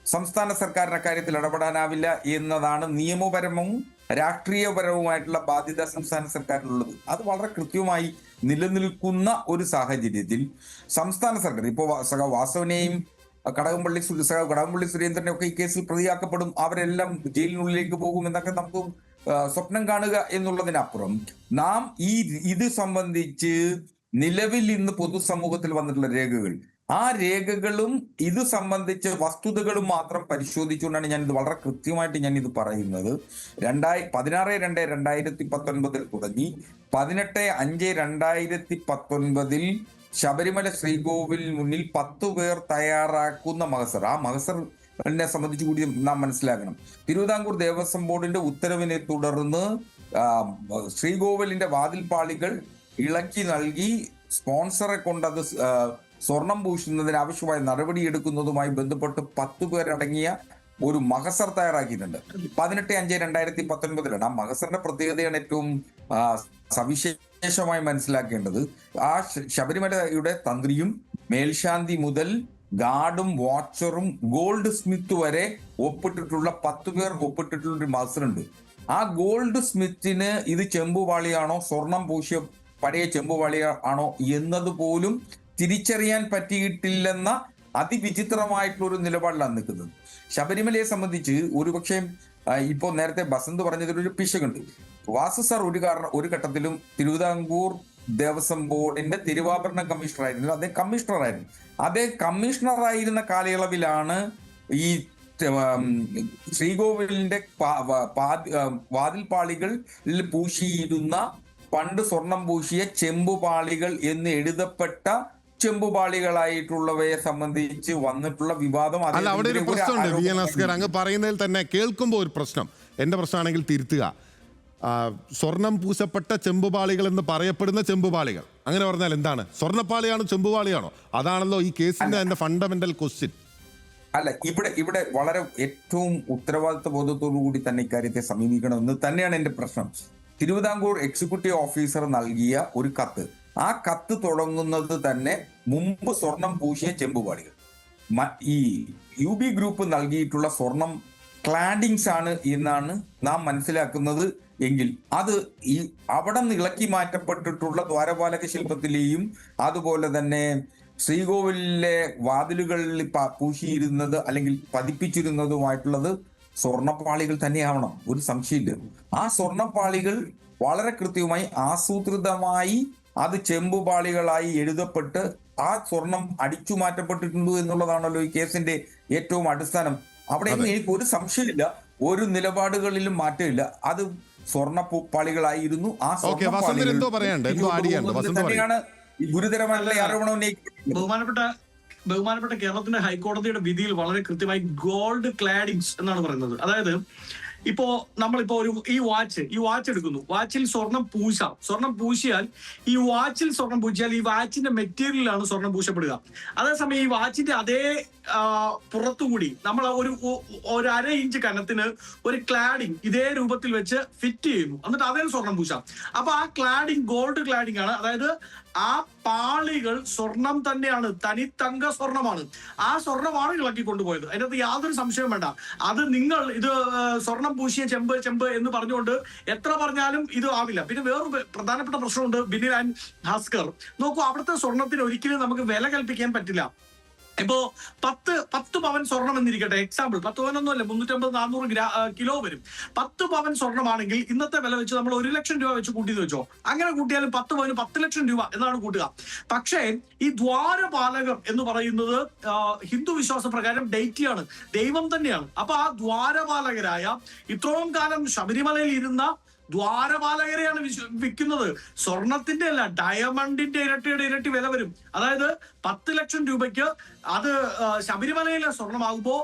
സംസ്ഥാന സർക്കാരിന്റെ കാര്യത്തിൽ ഇടപെടാനാവില്ല എന്നതാണ് നിയമപരവും രാഷ്ട്രീയപരവുമായിട്ടുള്ള ബാധ്യത സംസ്ഥാന സർക്കാരിനുള്ളത്. അത് വളരെ കൃത്യമായി നിലനിൽക്കുന്ന ഒരു സാഹചര്യത്തിൽ സംസ്ഥാന സർക്കാർ ഇപ്പോ വാസവനെയും കടകംപള്ളി സുരേന്ദ്രനെ ഒക്കെ ഈ കേസിൽ പ്രതിയാക്കപ്പെടും, അവരെല്ലാം ജയിലിനുള്ളിലേക്ക് പോകും എന്നൊക്കെ നമുക്ക് സ്വപ്നം കാണുക എന്നുള്ളതിനപ്പുറം നാം ഇത് സംബന്ധിച്ച് നിലവിൽ ഇന്ന് പൊതുസമൂഹത്തിൽ വന്നിട്ടുള്ള രേഖകൾ, ആ രേഖകളും ഇത് സംബന്ധിച്ച വസ്തുതകളും മാത്രം പരിശോധിച്ചുകൊണ്ടാണ് ഞാൻ ഇത് വളരെ കൃത്യമായിട്ട് ഞാൻ ഇത് പറയുന്നത്. 16/2/2019 തുടങ്ങി 18/5/2019 ശബരിമല ശ്രീകോവിൽ മുന്നിൽ 10 പേർ തയ്യാറാക്കുന്ന മഹസർ, ആ മഹസറിനെ സംബന്ധിച്ച് കൂടി നാം മനസ്സിലാക്കണം. തിരുവിതാംകൂർ ദേവസ്വം ബോർഡിന്റെ ഉത്തരവിനെ തുടർന്ന് ശ്രീകോവിലിന്റെ വാതിൽപ്പാളികൾ ഇളക്കി നൽകി സ്പോൺസറെ കൊണ്ടത് സ്വർണം പൂശുന്നതിന് ആവശ്യമായ നടപടിയെടുക്കുന്നതുമായി ബന്ധപ്പെട്ട് 10 പേരടങ്ങിയ ഒരു മഹസർ തയ്യാറാക്കിയിട്ടുണ്ട്. 18/5/2019 ആ മഹസറിന്റെ പ്രത്യേകതയാണ് ഏറ്റവും സവിശേഷമായി മനസ്സിലാക്കേണ്ടത്. ആ ശബരിമലയുടെ തന്ത്രിയും മേൽശാന്തി മുതൽ ഗാർഡും വാച്ചറും ഗോൾഡ് സ്മിത്ത് വരെ ഒപ്പിട്ടിട്ടുള്ള 10 പേർ ഒപ്പിട്ടിട്ടുള്ള ഒരു മഹസറുണ്ട്. ആ ഗോൾഡ് സ്മിത്തിന് ഇത് ചെമ്പുപാളിയാണോ സ്വർണം പൂശിയ പഴയ ചെമ്പുപാളിയാണോ എന്നത് പോലും തിരിച്ചറിയാൻ പറ്റിയിട്ടില്ലെന്ന അതിവിചിത്രമായിട്ടുള്ള ഒരു നിലപാടിലാണ് നിൽക്കുന്നത്. ശബരിമലയെ സംബന്ധിച്ച് ഒരുപക്ഷെ ഇപ്പോ നേരത്തെ ബസന്ത് പറഞ്ഞതിലൊരു പിശകുണ്ട്. വാസു സാർ ഒരു ഘട്ടത്തിലും തിരുവിതാംകൂർ ദേവസ്വം ബോർഡിന്റെ തിരുവാഭരണ കമ്മീഷണർ ആയിരുന്നു. അദ്ദേഹം കമ്മീഷണറായിരുന്നു. അദ്ദേഹം കമ്മീഷണറായിരുന്ന കാലയളവിലാണ് ഈ ശ്രീകോവിലിന്റെ വാതിൽപ്പാളികളിൽ പൂശിയിരുന്ന പണ്ട് സ്വർണം പൂശിയ ചെമ്പുപാളികൾ എന്ന് എഴുതപ്പെട്ട ചെമ്പുപാളികളായിട്ടുള്ളവയെ സംബന്ധിച്ച് വന്നിട്ടുള്ള വിവാദം. അല്ല, അവിടെ ഒരു പ്രശ്നമുണ്ട് വി എൻ അസ്കർ, അങ്ങ് പറയുന്നതിൽ തന്നെ കേൾക്കുമ്പോൾ ഒരു പ്രശ്നം. എന്റെ പ്രശ്നമാണെങ്കിൽ തിരുത്തുക. സ്വർണം പൂശപ്പെട്ട ചെമ്പുപാളികൾ എന്ന് പറയപ്പെടുന്ന ചെമ്പുപാളികൾ, അങ്ങനെ പറഞ്ഞാൽ എന്താണ്? സ്വർണ്ണപ്പാളിയാണോ ചെമ്പുപാളിയാണോ? അതാണല്ലോ ഈ കേസിന്റെ തന്നെ ഫണ്ടമെന്റൽ ക്വസ്റ്റ്യൻ. അല്ല, ഇവിടെ വളരെ ഏറ്റവും ഉത്തരവാദിത്വ ബോധത്തോടു കൂടി തന്നെ ഇക്കാര്യത്തെ സമീപിക്കണമെന്ന് തന്നെയാണ് എന്റെ പ്രശ്നം. തിരുവിതാംകൂർ എക്സിക്യൂട്ടീവ് ഓഫീസർ നൽകിയ ഒരു കത്ത്, ആ കത്ത് തുടങ്ങുന്നത് തന്നെ മുമ്പ് സ്വർണം പൂശിയ ചെമ്പുപാളികൾ. ഈ UB ഗ്രൂപ്പ് നൽകിയിട്ടുള്ള സ്വർണം ക്ലാഡിങ്സ് ആണ് എന്നാണ് നാം മനസ്സിലാക്കുന്നത് എങ്കിൽ അത് ഈ അവിടെ നിന്ന് ഇളക്കി മാറ്റപ്പെട്ടിട്ടുള്ള ദ്വാരപാലക ശില്പത്തിലെയും അതുപോലെ തന്നെ ശ്രീകോവിലിലെ വാതിലുകളിൽ പൂശിയിരുന്നത് അല്ലെങ്കിൽ പതിപ്പിച്ചിരുന്നതുമായിട്ടുള്ളത് സ്വർണ്ണപ്പാളികൾ തന്നെയാവണം, ഒരു സംശയമില്ല. ആ സ്വർണ്ണപ്പാളികൾ വളരെ കൃത്യമായി ആസൂത്രിതമായി അത് ചെമ്പുപാളികളായി എഴുതപ്പെട്ട് ആ സ്വർണം അടിച്ചു മാറ്റപ്പെട്ടിട്ടുണ്ട് എന്നുള്ളതാണല്ലോ ഈ കേസിന്റെ ഏറ്റവും അടിസ്ഥാനം. അവിടെ എനിക്ക് ഒരു സംശയമില്ല, ഒരു നിലപാടുകളിലും മാറ്റമില്ല. അത് സ്വർണ്ണപ്പാളികളായിരുന്നു. ആ തന്നെയാണ് ഈ ഗുരുതരമായിട്ടുള്ള ആരോപണം ഉന്നയിക്കുന്നത്. ബഹുമാനപ്പെട്ട കേരളത്തിന്റെ ഹൈക്കോടതിയുടെ വിധിയിൽ വളരെ കൃത്യമായി ഗോൾഡ് ക്ലാഡിങ്സ് എന്നാണ് പറയുന്നത്. അതായത് ഇപ്പോ നമ്മളിപ്പോ ഈ വാച്ച് എടുക്കുന്നു, വാച്ചിൽ സ്വർണം പൂശിയാൽ ഈ വാച്ചിൽ സ്വർണം പൂശിയാൽ ഈ വാച്ചിന്റെ മെറ്റീരിയലാണ് സ്വർണം പൂശപ്പെടുക. അതേസമയം ഈ വാച്ചിന്റെ അതേ പുറത്തുകൂടി നമ്മൾ ഒരു 1/2 ഇഞ്ച് കനത്തിന് ഒരു ക്ലാഡിങ് ഇതേ രൂപത്തിൽ വെച്ച് ഫിറ്റ് ചെയ്യുന്നു, എന്നിട്ട് അതേ സ്വർണം പൂശാം. അപ്പൊ ആ ക്ലാഡിങ് ഗോൾഡ് ക്ലാഡിങ് ആണ്. അതായത് ആ പാളികൾ സ്വർണം തന്നെയാണ്, തനി തങ്ക സ്വർണമാണ്. ആ സ്വർണമാണ് ഇളക്കി കൊണ്ടുപോയത്. അതിനകത്ത് യാതൊരു സംശയവും വേണ്ട. അത് നിങ്ങൾ ഇത് സ്വർണം പൂശിയ ചെമ്പ് എന്ന് പറഞ്ഞുകൊണ്ട് എത്ര പറഞ്ഞാലും ഇത് ആവില്ല. പിന്നെ വേറൊരു പ്രധാനപ്പെട്ട പ്രശ്നമുണ്ട് ബിനിൽ ആൻഡ് ഭാസ്കർ. നോക്കൂ, അവിടുത്തെ സ്വർണത്തിന് ഒരിക്കലും നമുക്ക് വില കൽപ്പിക്കാൻ പറ്റില്ല. ഇപ്പോ 10 പവൻ സ്വർണം എന്നിരിക്കട്ടെ, എക്സാമ്പിൾ 10 പവനൊന്നുമല്ല, 350-400 കിലോ വരും. 10 പവൻ സ്വർണമാണെങ്കിൽ ഇന്നത്തെ വില വെച്ച് നമ്മൾ 1 ലക്ഷം രൂപ വെച്ച് കൂട്ടിയെന്ന് വെച്ചോ. അങ്ങനെ കൂട്ടിയാലും 10 പവന് 10 ലക്ഷം രൂപ എന്നാണ് കൂട്ടുക. പക്ഷേ ഈ ദ്വാരപാലകർ എന്ന് പറയുന്നത് ഹിന്ദു വിശ്വാസ പ്രകാരം ഡെയിറ്റിയാണ്, ദൈവം തന്നെയാണ്. അപ്പൊ ആ ദ്വാരപാലകരായ ഇത്രയും കാലം ശബരിമലയിൽ ഇരുന്ന ദ്വാരപാലകരെയാണ് വിൽക്കുന്നത്. സ്വർണത്തിന്റെ അല്ല, ഡയമണ്ടിന്റെ ഇരട്ടി വില വരും. അതായത് 10 ലക്ഷം രൂപയ്ക്ക് അത് ശബരിമലയിലെ സ്വർണമാകുമ്പോ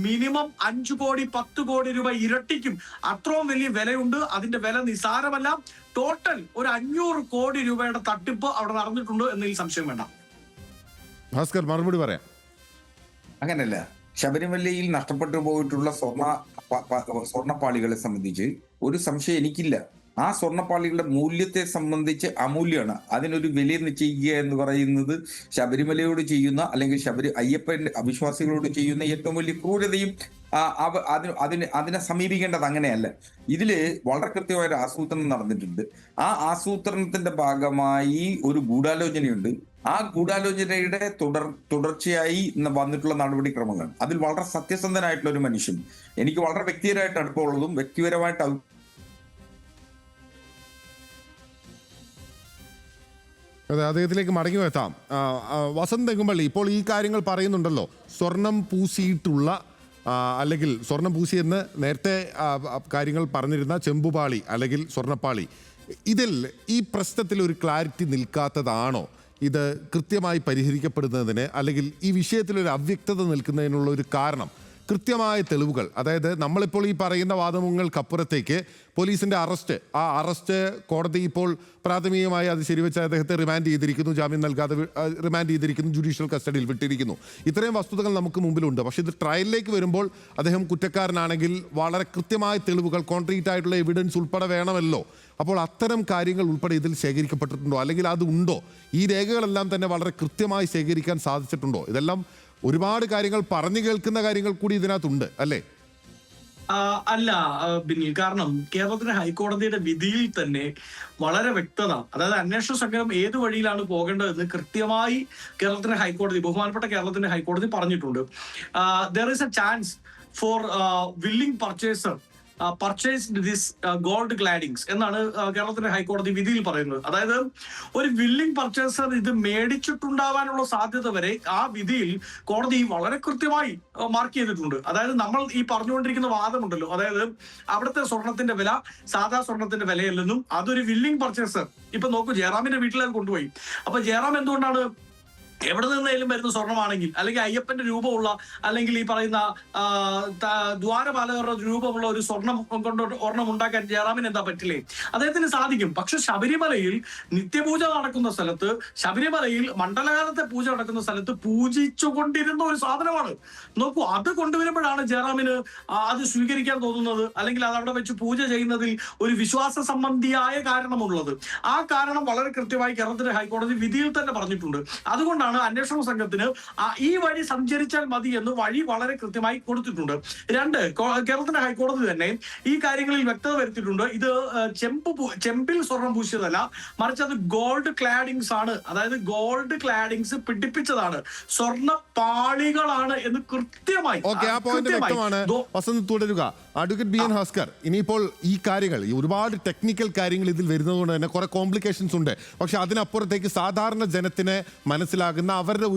മിനിമം 5 കോടി 10 കോടി രൂപ ഇരട്ടിക്കും. അത്രയും വലിയ വിലയുണ്ട്. അതിന്റെ വില നിസാരമല്ല. ടോട്ടൽ ഒരു 500 കോടി രൂപയുടെ തട്ടിപ്പ് അവിടെ നടന്നിട്ടുണ്ട് എന്നതിൽ സംശയം വേണ്ട. ഭാസ്കർ മറുപടി പറയാം. അങ്ങനല്ല, ശബരിമലയിൽ നഷ്ടപ്പെട്ടു പോയിട്ടുള്ള സ്വർണ്ണപ്പാളികളെ സംബന്ധിച്ച് ഒരു സംശയം എനിക്കില്ല. ആ സ്വർണ്ണപ്പാളികളുടെ മൂല്യത്തെ സംബന്ധിച്ച് അമൂല്യമാണ്. അതിനൊരു വില നിശ്ചയിക്കുക എന്ന് പറയുന്നത് ശബരിമലയോട് ചെയ്യുന്ന, അല്ലെങ്കിൽ അയ്യപ്പന്റെ അവിശ്വാസികളോട് ചെയ്യുന്ന ഏറ്റവും വലിയ ക്രൂരതയും അതിനെ സമീപിക്കേണ്ടത് അങ്ങനെയല്ല. ഇതില് വളരെ കൃത്യമായ ആസൂത്രണം നടന്നിട്ടുണ്ട്. ആ ആസൂത്രണത്തിന്റെ ഭാഗമായി ഒരു ഗൂഢാലോചനയുണ്ട്. ആ ഗൂഢാലോചനയുടെ തുടർച്ചയായി വന്നിട്ടുള്ള നടപടിക്രമങ്ങൾ, അതിൽ വളരെ സത്യസന്ധനായിട്ടുള്ള ഒരു മനുഷ്യൻ, എനിക്ക് വളരെ വ്യക്തിപരമായിട്ട് അടുപ്പമുള്ളതും വ്യക്തിപരമായിട്ട് അതെ, അദ്ദേഹത്തിലേക്ക് മടങ്ങി എത്താം. വസന്ത് തെങ്ങുംപള്ളി, ഇപ്പോൾ ഈ കാര്യങ്ങൾ പറയുന്നുണ്ടല്ലോ, സ്വർണം പൂശിയിട്ടുള്ള അല്ലെങ്കിൽ സ്വർണം പൂശിയെന്ന് നേരത്തെ കാര്യങ്ങൾ പറഞ്ഞിരുന്ന ചെമ്പുപാളി അല്ലെങ്കിൽ സ്വർണ്ണപ്പാളി, ഇതിൽ ഈ പ്രശ്നത്തിൽ ഒരു ക്ലാരിറ്റി നിൽക്കാത്തതാണോ ഇത് കൃത്യമായി പരിഹരിക്കപ്പെടുന്നതിന്, അല്ലെങ്കിൽ ഈ വിഷയത്തിൽ ഒരു അവ്യക്തത നിൽക്കുന്നതിനുള്ള ഒരു കാരണം? കൃത്യമായ തെളിവുകൾ, അതായത് നമ്മളിപ്പോൾ ഈ പറയുന്ന വാദമുങ്ങൾക്കപ്പുറത്തേക്ക് പോലീസിൻ്റെ ആ അറസ്റ്റ് കോടതി ഇപ്പോൾ പ്രാഥമികമായി അത് ശരിവെച്ച് അദ്ദേഹത്തെ റിമാൻഡ് ചെയ്തിരിക്കുന്നു, ജാമ്യം നൽകാതെ റിമാൻഡ് ചെയ്തിരിക്കുന്നു, ജുഡീഷ്യൽ കസ്റ്റഡിയിൽ വിട്ടിരിക്കുന്നു. ഇത്രയും വസ്തുതകൾ നമുക്ക് മുമ്പിലുണ്ട്. പക്ഷേ ഇത് ട്രയലിലേക്ക് വരുമ്പോൾ അദ്ദേഹം കുറ്റക്കാരനാണെങ്കിൽ വളരെ കൃത്യമായ തെളിവുകൾ, കോൺക്രീറ്റ് ആയിട്ടുള്ള എവിഡൻസ് ഉൾപ്പെടെ വേണമല്ലോ. അപ്പോൾ അത്തരം കാര്യങ്ങൾ ഉൾപ്പെടെ ഇതിൽ ശേഖരിക്കപ്പെട്ടിട്ടുണ്ടോ, അല്ലെങ്കിൽ അത് ഉണ്ടോ? ഈ രേഖകളെല്ലാം തന്നെ വളരെ കൃത്യമായി ശേഖരിക്കാൻ സാധിച്ചിട്ടുണ്ടോ? ഇതെല്ലാം ഒരുപാട് കാര്യങ്ങൾ പറഞ്ഞു കേൾക്കുന്ന കാര്യങ്ങൾ കൂടി ഇതിനകത്തുണ്ട് അല്ലേ? അല്ല ബിനിൽ, കാരണം കേരളത്തിലെ ഹൈക്കോടതിയുടെ വിധിയിൽ തന്നെ വളരെ വ്യക്തത, അതായത് അന്വേഷണ സംഘം ഏത് വഴിയിലാണ് പോകേണ്ടതെന്ന് കൃത്യമായി ബഹുമാനപ്പെട്ട കേരളത്തിന്റെ ഹൈക്കോടതി പറഞ്ഞിട്ടുണ്ട്. There is A chance for willing purchaser purchase this gold claddings എന്നാണ് കേരളത്തിന്റെ ഹൈക്കോടതി വിധിയിൽ പറയുന്നത്. അതായത് ഒരു വില്ലിംഗ് പർച്ചേസർ ഇത് മേടിച്ചിട്ടുണ്ടാവാനുള്ള സാധ്യത വരെ ആ വിധിയിൽ കോടതി വളരെ കൃത്യമായി മാർക്ക് ചെയ്തിട്ടുണ്ട്. അതായത് നമ്മൾ ഈ പറഞ്ഞുകൊണ്ടിരിക്കുന്ന വാദമുണ്ടല്ലോ, അതായത് അവിടുത്തെ സ്വർണത്തിന്റെ വില സാധാ സ്വർണത്തിന്റെ വിലയല്ലെന്നും അതൊരു വില്ലിംഗ് പർച്ചേസർ, ഇപ്പൊ നോക്കൂ, ജയറാമിന്റെ വീട്ടിലേക്ക് കൊണ്ടുപോയി. അപ്പൊ ജയറാം എന്തുകൊണ്ടാണ് എവിടെ നിന്നേലും വരുന്ന സ്വർണമാണെങ്കിൽ, അല്ലെങ്കിൽ അയ്യപ്പന്റെ രൂപമുള്ള, അല്ലെങ്കിൽ ഈ പറയുന്ന ദ്വാരപാലകരുടെ രൂപമുള്ള ഒരു സ്വർണം കൊണ്ട് ഒരെണ്ണം ഉണ്ടാക്കാൻ ജയറാമിന് എന്താ പറ്റില്ലേ? അദ്ദേഹത്തിന് സാധിക്കും. പക്ഷെ ശബരിമലയിൽ നിത്യപൂജ നടക്കുന്ന സ്ഥലത്ത്, ശബരിമലയിൽ മണ്ഡലകാലത്തെ പൂജ നടക്കുന്ന സ്ഥലത്ത് പൂജിച്ചുകൊണ്ടിരുന്ന ഒരു സാധനമാണ്. നോക്കൂ, അത് കൊണ്ടുവരുമ്പോഴാണ് ജയറാമിന് അത് സ്വീകരിക്കാൻ തോന്നുന്നത്, അല്ലെങ്കിൽ അത് അവിടെ വെച്ച് പൂജ ചെയ്യുന്നതിൽ ഒരു വിശ്വാസ സംബന്ധിയായ കാരണമുള്ളത്. ആ കാരണം വളരെ കൃത്യമായി കേരളത്തിലെ ഹൈക്കോടതി വിധിയിൽ തന്നെ പറഞ്ഞിട്ടുണ്ട്. അതുകൊണ്ടാണ് അന്വേഷണ സംഘത്തിന് ഈ വഴി സഞ്ചരിച്ചാൽ മതി എന്ന് വഴി വളരെ കൃത്യമായി കൊടുത്തിട്ടുണ്ട്. 2, കേരളത്തിന്റെ ഹൈക്കോടതി തന്നെ ഈ കാര്യങ്ങളിൽ വ്യക്തത വരുത്തിയിട്ടുണ്ട്. ഇത് ചെമ്പിൽ സ്വർണം പൂശിയതല്ല, മറിച്ച് അത് ഗോൾഡ് ക്ലാഡിങ്സ് ആണ്. അതായത് ഗോൾഡ് ക്ലാഡിങ്സ് പിടിപ്പിച്ചതാണ്, സ്വർണ്ണ പാളികളാണ് എന്ന് കൃത്യമായി. വസന്ത് തുടരുക. അഡ്വക്കേറ്റ് ബി എൻ ഭാസ്കർ, ഇനിയിപ്പോൾ ഈ കാര്യങ്ങൾ, ഈ ഒരുപാട് ടെക്നിക്കൽ കാര്യങ്ങൾ ഇതിൽ വരുന്നതുകൊണ്ട് തന്നെ കുറെ കോംപ്ലിക്കേഷൻസ് ഉണ്ട്. പക്ഷെ അതിനപ്പുറത്തേക്ക് സാധാരണ ജനത്തിന് മനസ്സിലാകുന്ന ഉണ്ടാകുന്ന അവരുടെ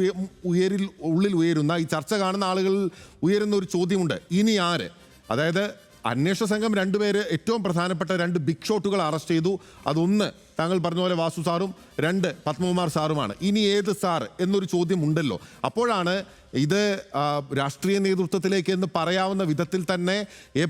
ഉള്ളിൽ ഉയരുന്ന ഈ ചർച്ച കാണുന്ന ആളുകളിൽ ഉയരുന്ന ഒരു ചോദ്യമുണ്ട്. ഇനി ആര്? അതായത് അന്വേഷണ സംഘം 2 പേര് ഏറ്റവും പ്രധാനപ്പെട്ട 2 ബിഗ് ഷോട്ടുകൾ അറസ്റ്റ് ചെയ്തു. അതൊന്ന് താങ്കൾ പറഞ്ഞ പോലെ വാസു സാറും 2 പത്മകുമാർ സാറുമാണ്. ഇനി ഏത് സാർ എന്നൊരു ചോദ്യം ഉണ്ടല്ലോ. അപ്പോഴാണ് ഇത് രാഷ്ട്രീയ നേതൃത്വത്തിലേക്ക് എന്ന് പറയാവുന്ന വിധത്തിൽ തന്നെ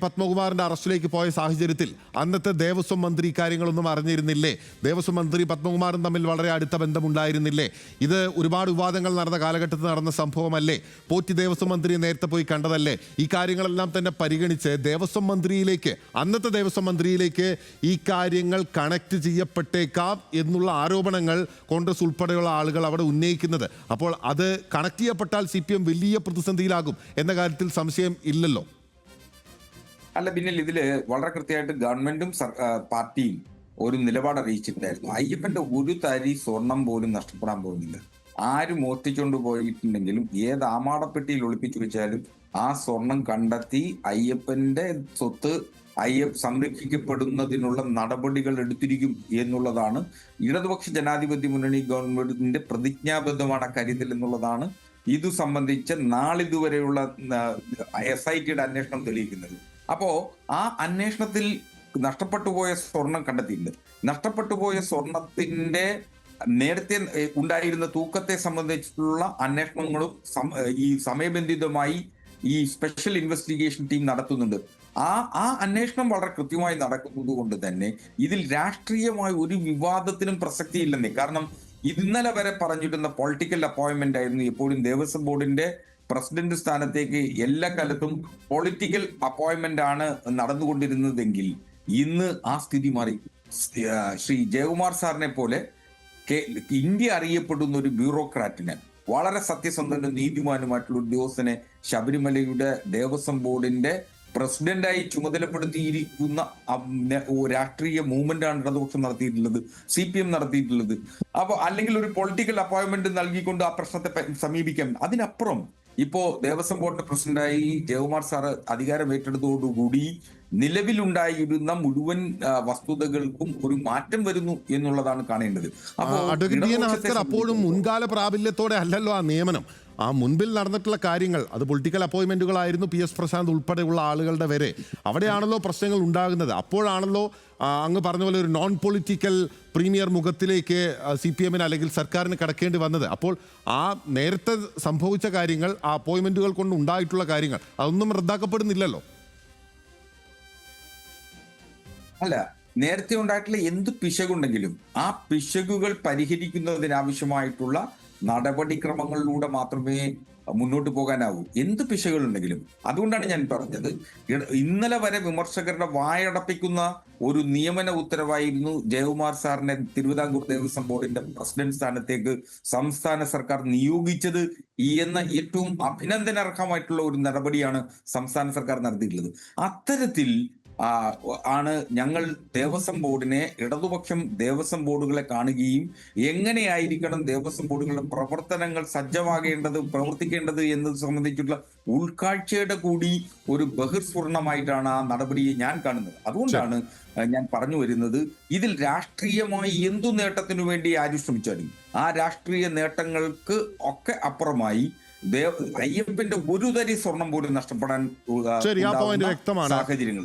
പത്മകുമാറിന്റെ അറസ്റ്റിലേക്ക് പോയ സാഹചര്യത്തിൽ അന്നത്തെ ദേവസ്വം മന്ത്രി കാര്യങ്ങളൊന്നും അറിഞ്ഞിരുന്നില്ലേ? ദേവസ്വം മന്ത്രി പത്മകുമാറും തമ്മിൽ വളരെ അടുത്ത ബന്ധമുണ്ടായിരുന്നില്ലേ? ഇത് ഒരുപാട് വിവാദങ്ങൾ നടന്ന കാലഘട്ടത്തിൽ നടന്ന സംഭവമല്ലേ? പോറ്റി ദേവസ്വം മന്ത്രിയെ നേരത്തെ പോയി കണ്ടതല്ലേ? ഈ കാര്യങ്ങളെല്ലാം തന്നെ പരിഗണിച്ച് ദേവസ്വം മന്ത്രിയിലേക്ക്, അന്നത്തെ ദേവസ്വം മന്ത്രിയിലേക്ക് ഈ കാര്യങ്ങൾ കണക്ട് ചെയ്യപ്പെട്ടേക്കാം എന്നുള്ള ആരോപണങ്ങൾ കോൺഗ്രസ് ഉൾപ്പെടെയുള്ള ആളുകൾ അവിടെ ഉന്നയിക്കുന്നത്. അപ്പോൾ അത് കണക്ട് ചെയ്യപ്പെട്ടാൽ CPM വലിയ പ്രതിസന്ധിയിലാകും എന്ന കാര്യത്തിൽ സംശയം ഇല്ലല്ലോ. അല്ല, ബിനിൽ, ഇതില് വളരെ കൃത്യമായിട്ട് ഗവൺമെന്റും പാർട്ടിയും ഒരു നിലപാട് അറിയിച്ചിട്ടുണ്ടായിരുന്നു. അയ്യപ്പന്റെ ഒരു തരി സ്വർണം പോലും നഷ്ടപ്പെടാൻ പോകുന്നില്ല. ആര് മോഷ്ടിച്ചുകൊണ്ട് പോയിട്ടുണ്ടെങ്കിലും ഏത് ആമാടപ്പെട്ടിയിൽ ഒളിപ്പിച്ചു വെച്ചാലും ആ സ്വർണം കണ്ടെത്തി അയ്യപ്പന്റെ സ്വത്ത് സംരക്ഷിക്കപ്പെടുന്നതിനുള്ള നടപടികൾ എടുത്തിരിക്കും എന്നുള്ളതാണ് ഇടതുപക്ഷ ജനാധിപത്യ മുന്നണി ഗവൺമെന്റിന്റെ പ്രതിജ്ഞാബദ്ധമാണ് അക്കാര്യത്തിൽ എന്നുള്ളതാണ് ഇതു സംബന്ധിച്ച് നാളിതുവരെയുള്ള SITയുടെ അന്വേഷണം തെളിയിക്കുന്നത്. അപ്പോ ആ അന്വേഷണത്തിൽ നഷ്ടപ്പെട്ടു പോയ സ്വർണം കണ്ടെത്തിയിട്ടുണ്ട്. നഷ്ടപ്പെട്ടു പോയ സ്വർണത്തിന്റെ നേരത്തെ ഉണ്ടായിരുന്ന തൂക്കത്തെ സംബന്ധിച്ചിട്ടുള്ള അന്വേഷണങ്ങളും ഈ സമയബന്ധിതമായി ഈ സ്പെഷ്യൽ ഇൻവെസ്റ്റിഗേഷൻ ടീം നടത്തുന്നുണ്ട്. ആ അന്വേഷണം വളരെ കൃത്യമായി നടക്കുന്നത് കൊണ്ട് തന്നെ ഇതിൽ രാഷ്ട്രീയമായ ഒരു വിവാദത്തിനും പ്രസക്തിയില്ലെന്നേ. കാരണം ഇന്നലെ വരെ പറഞ്ഞിരുന്ന പൊളിറ്റിക്കൽ അപ്പോയിന്റ്മെന്റ് ആയിരുന്നു എപ്പോഴും ദേവസ്വം ബോർഡിന്റെ പ്രസിഡന്റ് സ്ഥാനത്തേക്ക് എല്ലാ കാലത്തും പൊളിറ്റിക്കൽ അപ്പോയിന്റ്മെന്റ് ആണ് നടന്നുകൊണ്ടിരുന്നതെങ്കിൽ ഇന്ന് ആ സ്ഥിതി മാറി. ശ്രീ ജയകുമാർ സാറിനെ പോലെ ഇന്ത്യ അറിയപ്പെടുന്ന ഒരു ബ്യൂറോക്രാറ്റിനെ, വളരെ സത്യസന്ധനും നീതിമാനുമായിട്ടുള്ള ഉദ്യോഗസ്ഥനെ ശബരിമലയുടെ ദേവസ്വം ബോർഡിന്റെ പ്രസിഡന്റായി ചുമതലപ്പെടുത്തിയിരിക്കുന്ന രാഷ്ട്രീയ മൂവ്മെന്റ് ആണ് ഇടതുപക്ഷം നടത്തിയിട്ടുള്ളത്, CPM നടത്തിയിട്ടുള്ളത്. അപ്പൊ അല്ലെങ്കിൽ ഒരു പൊളിറ്റിക്കൽ അപ്പോയിന്റ്മെന്റ് നൽകിക്കൊണ്ട് ആ പ്രശ്നത്തെ സമീപിക്കാം. അതിനപ്പുറം ഇപ്പോ ദേവസ്വം ബോർഡ് പ്രസിഡന്റായി ജയകുമാർ സാറ് അധികാരം ഏറ്റെടുത്തതോടുകൂടി നിലവിലുണ്ടായിരുന്ന മുഴുവൻ വസ്തുതകൾക്കും ഒരു മാറ്റം വരുന്നു എന്നുള്ളതാണ് കാണേണ്ടത്. അപ്പോഴും മുൻകാല പ്രാബല്യത്തോടെ അല്ലല്ലോ ആ നിയമനം. ആ മുൻപിൽ നടന്നിട്ടുള്ള കാര്യങ്ങൾ അത് പൊളിറ്റിക്കൽ അപ്പോയിന്റ്മെന്റുകളായിരുന്നു. PS പ്രശാന്ത് ഉൾപ്പെടെയുള്ള ആളുകളുടെ വരെ അവിടെയാണല്ലോ പ്രശ്നങ്ങൾ ഉണ്ടാകുന്നത്. അപ്പോഴാണല്ലോ അങ്ങ് പറഞ്ഞ പോലെ ഒരു നോൺ പൊളിറ്റിക്കൽ പ്രീമിയർ മുഖത്തിലേക്ക് CPM അല്ലെങ്കിൽ സർക്കാരിന് കടക്കേണ്ടി വന്നത്. അപ്പോൾ ആ നേരത്തെ സംഭവിച്ച കാര്യങ്ങൾ, ആ അപ്പോയിന്റ്മെന്റുകൾ കൊണ്ട് ഉണ്ടായിട്ടുള്ള കാര്യങ്ങൾ അതൊന്നും റദ്ദാക്കപ്പെടുന്നില്ലല്ലോ. അല്ല, നേരത്തെ ഉണ്ടായിട്ടുള്ള എന്ത് പിശകുണ്ടെങ്കിലും ആ പിശകുകൾ പരിഹരിക്കുന്നതിനാവശ്യമായിട്ടുള്ള നടപടിക്രമങ്ങളിലൂടെ മാത്രമേ മുന്നോട്ട് പോകാനാവൂ, എന്ത് പിശകുകളുണ്ടെങ്കിലും. അതുകൊണ്ടാണ് ഞാൻ പറഞ്ഞത്, ഇന്നലെ വരെ വിമർശകരുടെ വായടപ്പിക്കുന്ന ഒരു നിയമന ഉത്തരവായിരുന്നു ജയകുമാർ സാറിനെ തിരുവിതാംകൂർ ദേവസ്വം ബോർഡിന്റെ പ്രസിഡന്റ് സ്ഥാനത്തേക്ക് സംസ്ഥാന സർക്കാർ നിയോഗിച്ചത് എന്ന ഏറ്റവും അഭിനന്ദനാർഹമായിട്ടുള്ള ഒരു നടപടിയാണ് സംസ്ഥാന സർക്കാർ നടത്തിയിട്ടുള്ളത്. അത്തരത്തിൽ ആണ് ഞങ്ങൾ ദേവസ്വം ബോർഡിനെ, ഇടതുപക്ഷം ദേവസ്വം ബോർഡുകളെ കാണുകയും എങ്ങനെയായിരിക്കണം ദേവസ്വം ബോർഡുകളുടെ പ്രവർത്തനങ്ങൾ പ്രവർത്തിക്കേണ്ടത് എന്നത് സംബന്ധിച്ചുള്ള ഉൾക്കാഴ്ചയുടെ കൂടി ഒരു ബഹിർസ്ഫുരണമായിട്ടാണ് ആ നടപടിയെ ഞാൻ കാണുന്നത്. അതുകൊണ്ടാണ് ഞാൻ പറഞ്ഞു വരുന്നത്, ഇതിൽ രാഷ്ട്രീയമായി എന്തു നേട്ടത്തിനു വേണ്ടി ആര് ശ്രമിച്ചാലും ആ രാഷ്ട്രീയ നേട്ടങ്ങൾക്ക് ഒക്കെ അപ്പുറമായി അയ്യപ്പന്റെ ഒരു തരി സ്വർണം പോലും നഷ്ടപ്പെടാൻ സാഹചര്യങ്ങൾ.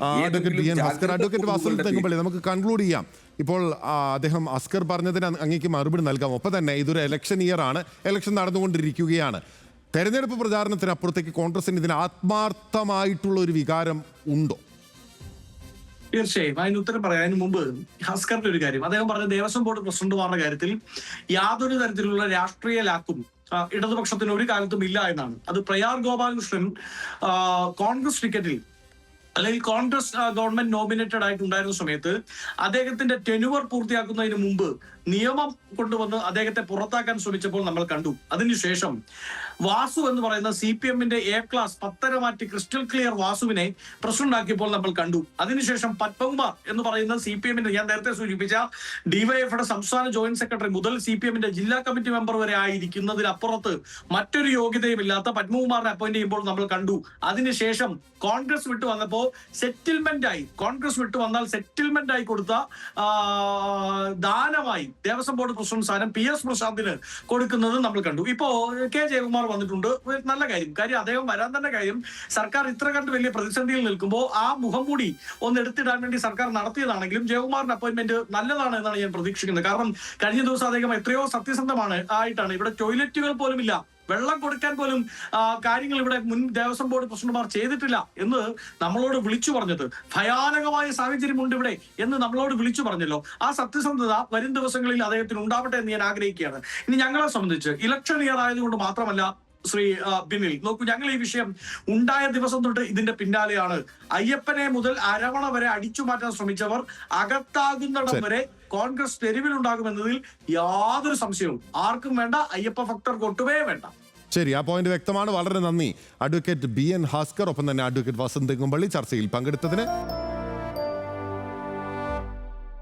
നമുക്ക് കൺക്ലൂഡ് ചെയ്യാം. ഇപ്പോൾ അദ്ദേഹം അസ്കർ പറഞ്ഞതിന് അങ്ങേക്ക് മറുപടി നൽകാം. ഒപ്പം തന്നെ ഇതൊരു ഇലക്ഷൻ ഇയർ ആണ്, ഇലക്ഷൻ നടന്നുകൊണ്ടിരിക്കുകയാണ്. തെരഞ്ഞെടുപ്പ് പ്രചാരണത്തിനപ്പുറത്തേക്ക് കോൺഗ്രസിന് ഇതിന് ആത്മാർത്ഥമായിട്ടുള്ള ഒരു വികാരം ഉണ്ടോ? തീർച്ചയായും അതിന് ഉത്തരം പറയാം. അതിന് മുമ്പ് ഹസ്കറിന്റെ ഒരു കാര്യം, അദ്ദേഹം പറഞ്ഞ ദേവസ്വം ബോർഡ് പ്രസിഡന്റുമാരുടെ കാര്യത്തിൽ യാതൊരു തരത്തിലുള്ള രാഷ്ട്രീയ ലാക്കും ഇടതുപക്ഷത്തിന് ഒരു കാലത്തും ഇല്ല എന്നാണ്. അത് പ്രയാർ ഗോപാലകൃഷ്ണൻ കോൺഗ്രസ് ടിക്കറ്റിൽ അല്ലെങ്കിൽ കോൺഗ്രസ് ഗവൺമെന്റ് നോമിനേറ്റഡ് ആയിട്ടുണ്ടായിരുന്ന സമയത്ത് അദ്ദേഹത്തിന്റെ ടെനുവർ പൂർത്തിയാക്കുന്നതിന് മുമ്പ് നിയമം കൊണ്ടുവന്ന് അദ്ദേഹത്തെ പുറത്താക്കാൻ ശ്രമിച്ചപ്പോൾ നമ്മൾ കണ്ടു. അതിനുശേഷം വാസു എന്ന് പറയുന്ന CPMന്റെ A ക്ലാസ് പത്തരമാറ്റി ക്രിസ്റ്റൽ ക്ലിയർ വാസുവിനെ പ്രസിഡന്റ് ആക്കിയപ്പോൾ നമ്മൾ കണ്ടു. അതിനുശേഷം പത്മകുമാർ എന്ന് പറയുന്ന CPMന്റെ, ഞാൻ നേരത്തെ സൂചിപ്പിച്ച DYFയുടെ സംസ്ഥാന ജോയിന്റ് സെക്രട്ടറി മുതൽ CPMന്റെ ജില്ലാ കമ്മിറ്റി മെമ്പർ വരെ ആയിരിക്കുന്നതിനപ്പുറത്ത് മറ്റൊരു യോഗ്യതയുമില്ലാത്ത പത്മകുമാറിനെ അപ്പോയിന്റ് ചെയ്യുമ്പോൾ നമ്മൾ കണ്ടു. അതിനുശേഷം കോൺഗ്രസ് വിട്ടു വന്നപ്പോൾ സെറ്റിൽമെന്റ് ആയി, കോൺഗ്രസ് വിട്ടു വന്നാൽ സെറ്റിൽമെന്റ് ആയി കൊടുത്ത ദാനമായി ദേവസ്വം ബോർഡ് പ്രസിഡന്റ് സ്ഥാനം PS പ്രശാന്തിന് കൊടുക്കുന്നത് നമ്മൾ കണ്ടു. ഇപ്പോ K ജയകുമാർ വന്നിട്ടുണ്ട്. നല്ല കാര്യം അദ്ദേഹം വരാൻ തന്നെ കാര്യം സർക്കാർ ഇത്ര കണ്ട് വലിയ പ്രതിസന്ധിയിൽ നിൽക്കുമ്പോൾ ആ മുഖംമൂടി ഒന്ന് എടുത്തിടാൻ വേണ്ടി സർക്കാർ നടത്തിയതാണെങ്കിലും ജയകുമാറിന്റെ അപ്പോയിന്റ്മെന്റ് നല്ലതാണ് എന്നാണ് ഞാൻ പ്രതീക്ഷിക്കുന്നത്. കാരണം കഴിഞ്ഞ ദിവസം അദ്ദേഹം എത്രയോ സത്യസന്ധമാണ് ആയിട്ടാണ് ഇവിടെ ടോയ്ലറ്റുകൾ പോലും ഇല്ല, വെള്ളം കൊടുക്കാൻ പോലും കാര്യങ്ങൾ ഇവിടെ മുൻ ദേവസ്വം ബോർഡ് പ്രസിഡന്റുമാർ ചെയ്തിട്ടില്ല എന്ന് നമ്മളോട് വിളിച്ചു പറഞ്ഞത്. ഭയാനകമായ സാഹചര്യമുണ്ട് ഇവിടെ എന്ന് നമ്മളോട് വിളിച്ചു പറഞ്ഞല്ലോ. ആ സത്യസന്ധത വരും ദിവസങ്ങളിൽ അദ്ദേഹത്തിന് ഉണ്ടാവട്ടെ എന്ന് ഞാൻ ആഗ്രഹിക്കുകയാണ്. ഇനി ഞങ്ങളെ സംബന്ധിച്ച് ഇലക്ഷൻ ഇയർ ആയതുകൊണ്ട് മാത്രമല്ല ശ്രീ ബിനിൽ, നോക്കൂ, ഞങ്ങൾ ഈ വിഷയം ഉണ്ടായ ദിവസം തൊട്ട് ഇതിന്റെ പിന്നാലെയാണ്. അയ്യപ്പനെ മുതൽ അരവണ വരെ അടിച്ചു മാറ്റാൻ ശ്രമിച്ചവർ അകത്താകുന്നിടം വരെ കോൺഗ്രസ് തെരുവിലുണ്ടാകുമെന്നതിൽ യാതൊരു സംശയവും ആർക്കും വേണ്ട, അയ്യപ്പ ഭക്തർക്ക് ഒട്ടുമേ വേണ്ട. ശരി, ആ പോയിന്റ് വ്യക്തമാണ്. വളരെ നന്ദി അഡ്വക്കേറ്റ് BN ഭാസ്കർ, ഒപ്പം തന്നെ അഡ്വക്കേറ്റ് വസന്ത് തെങ്ങുംപള്ളി ചർച്ചയിൽ പങ്കെടുത്തതിന്.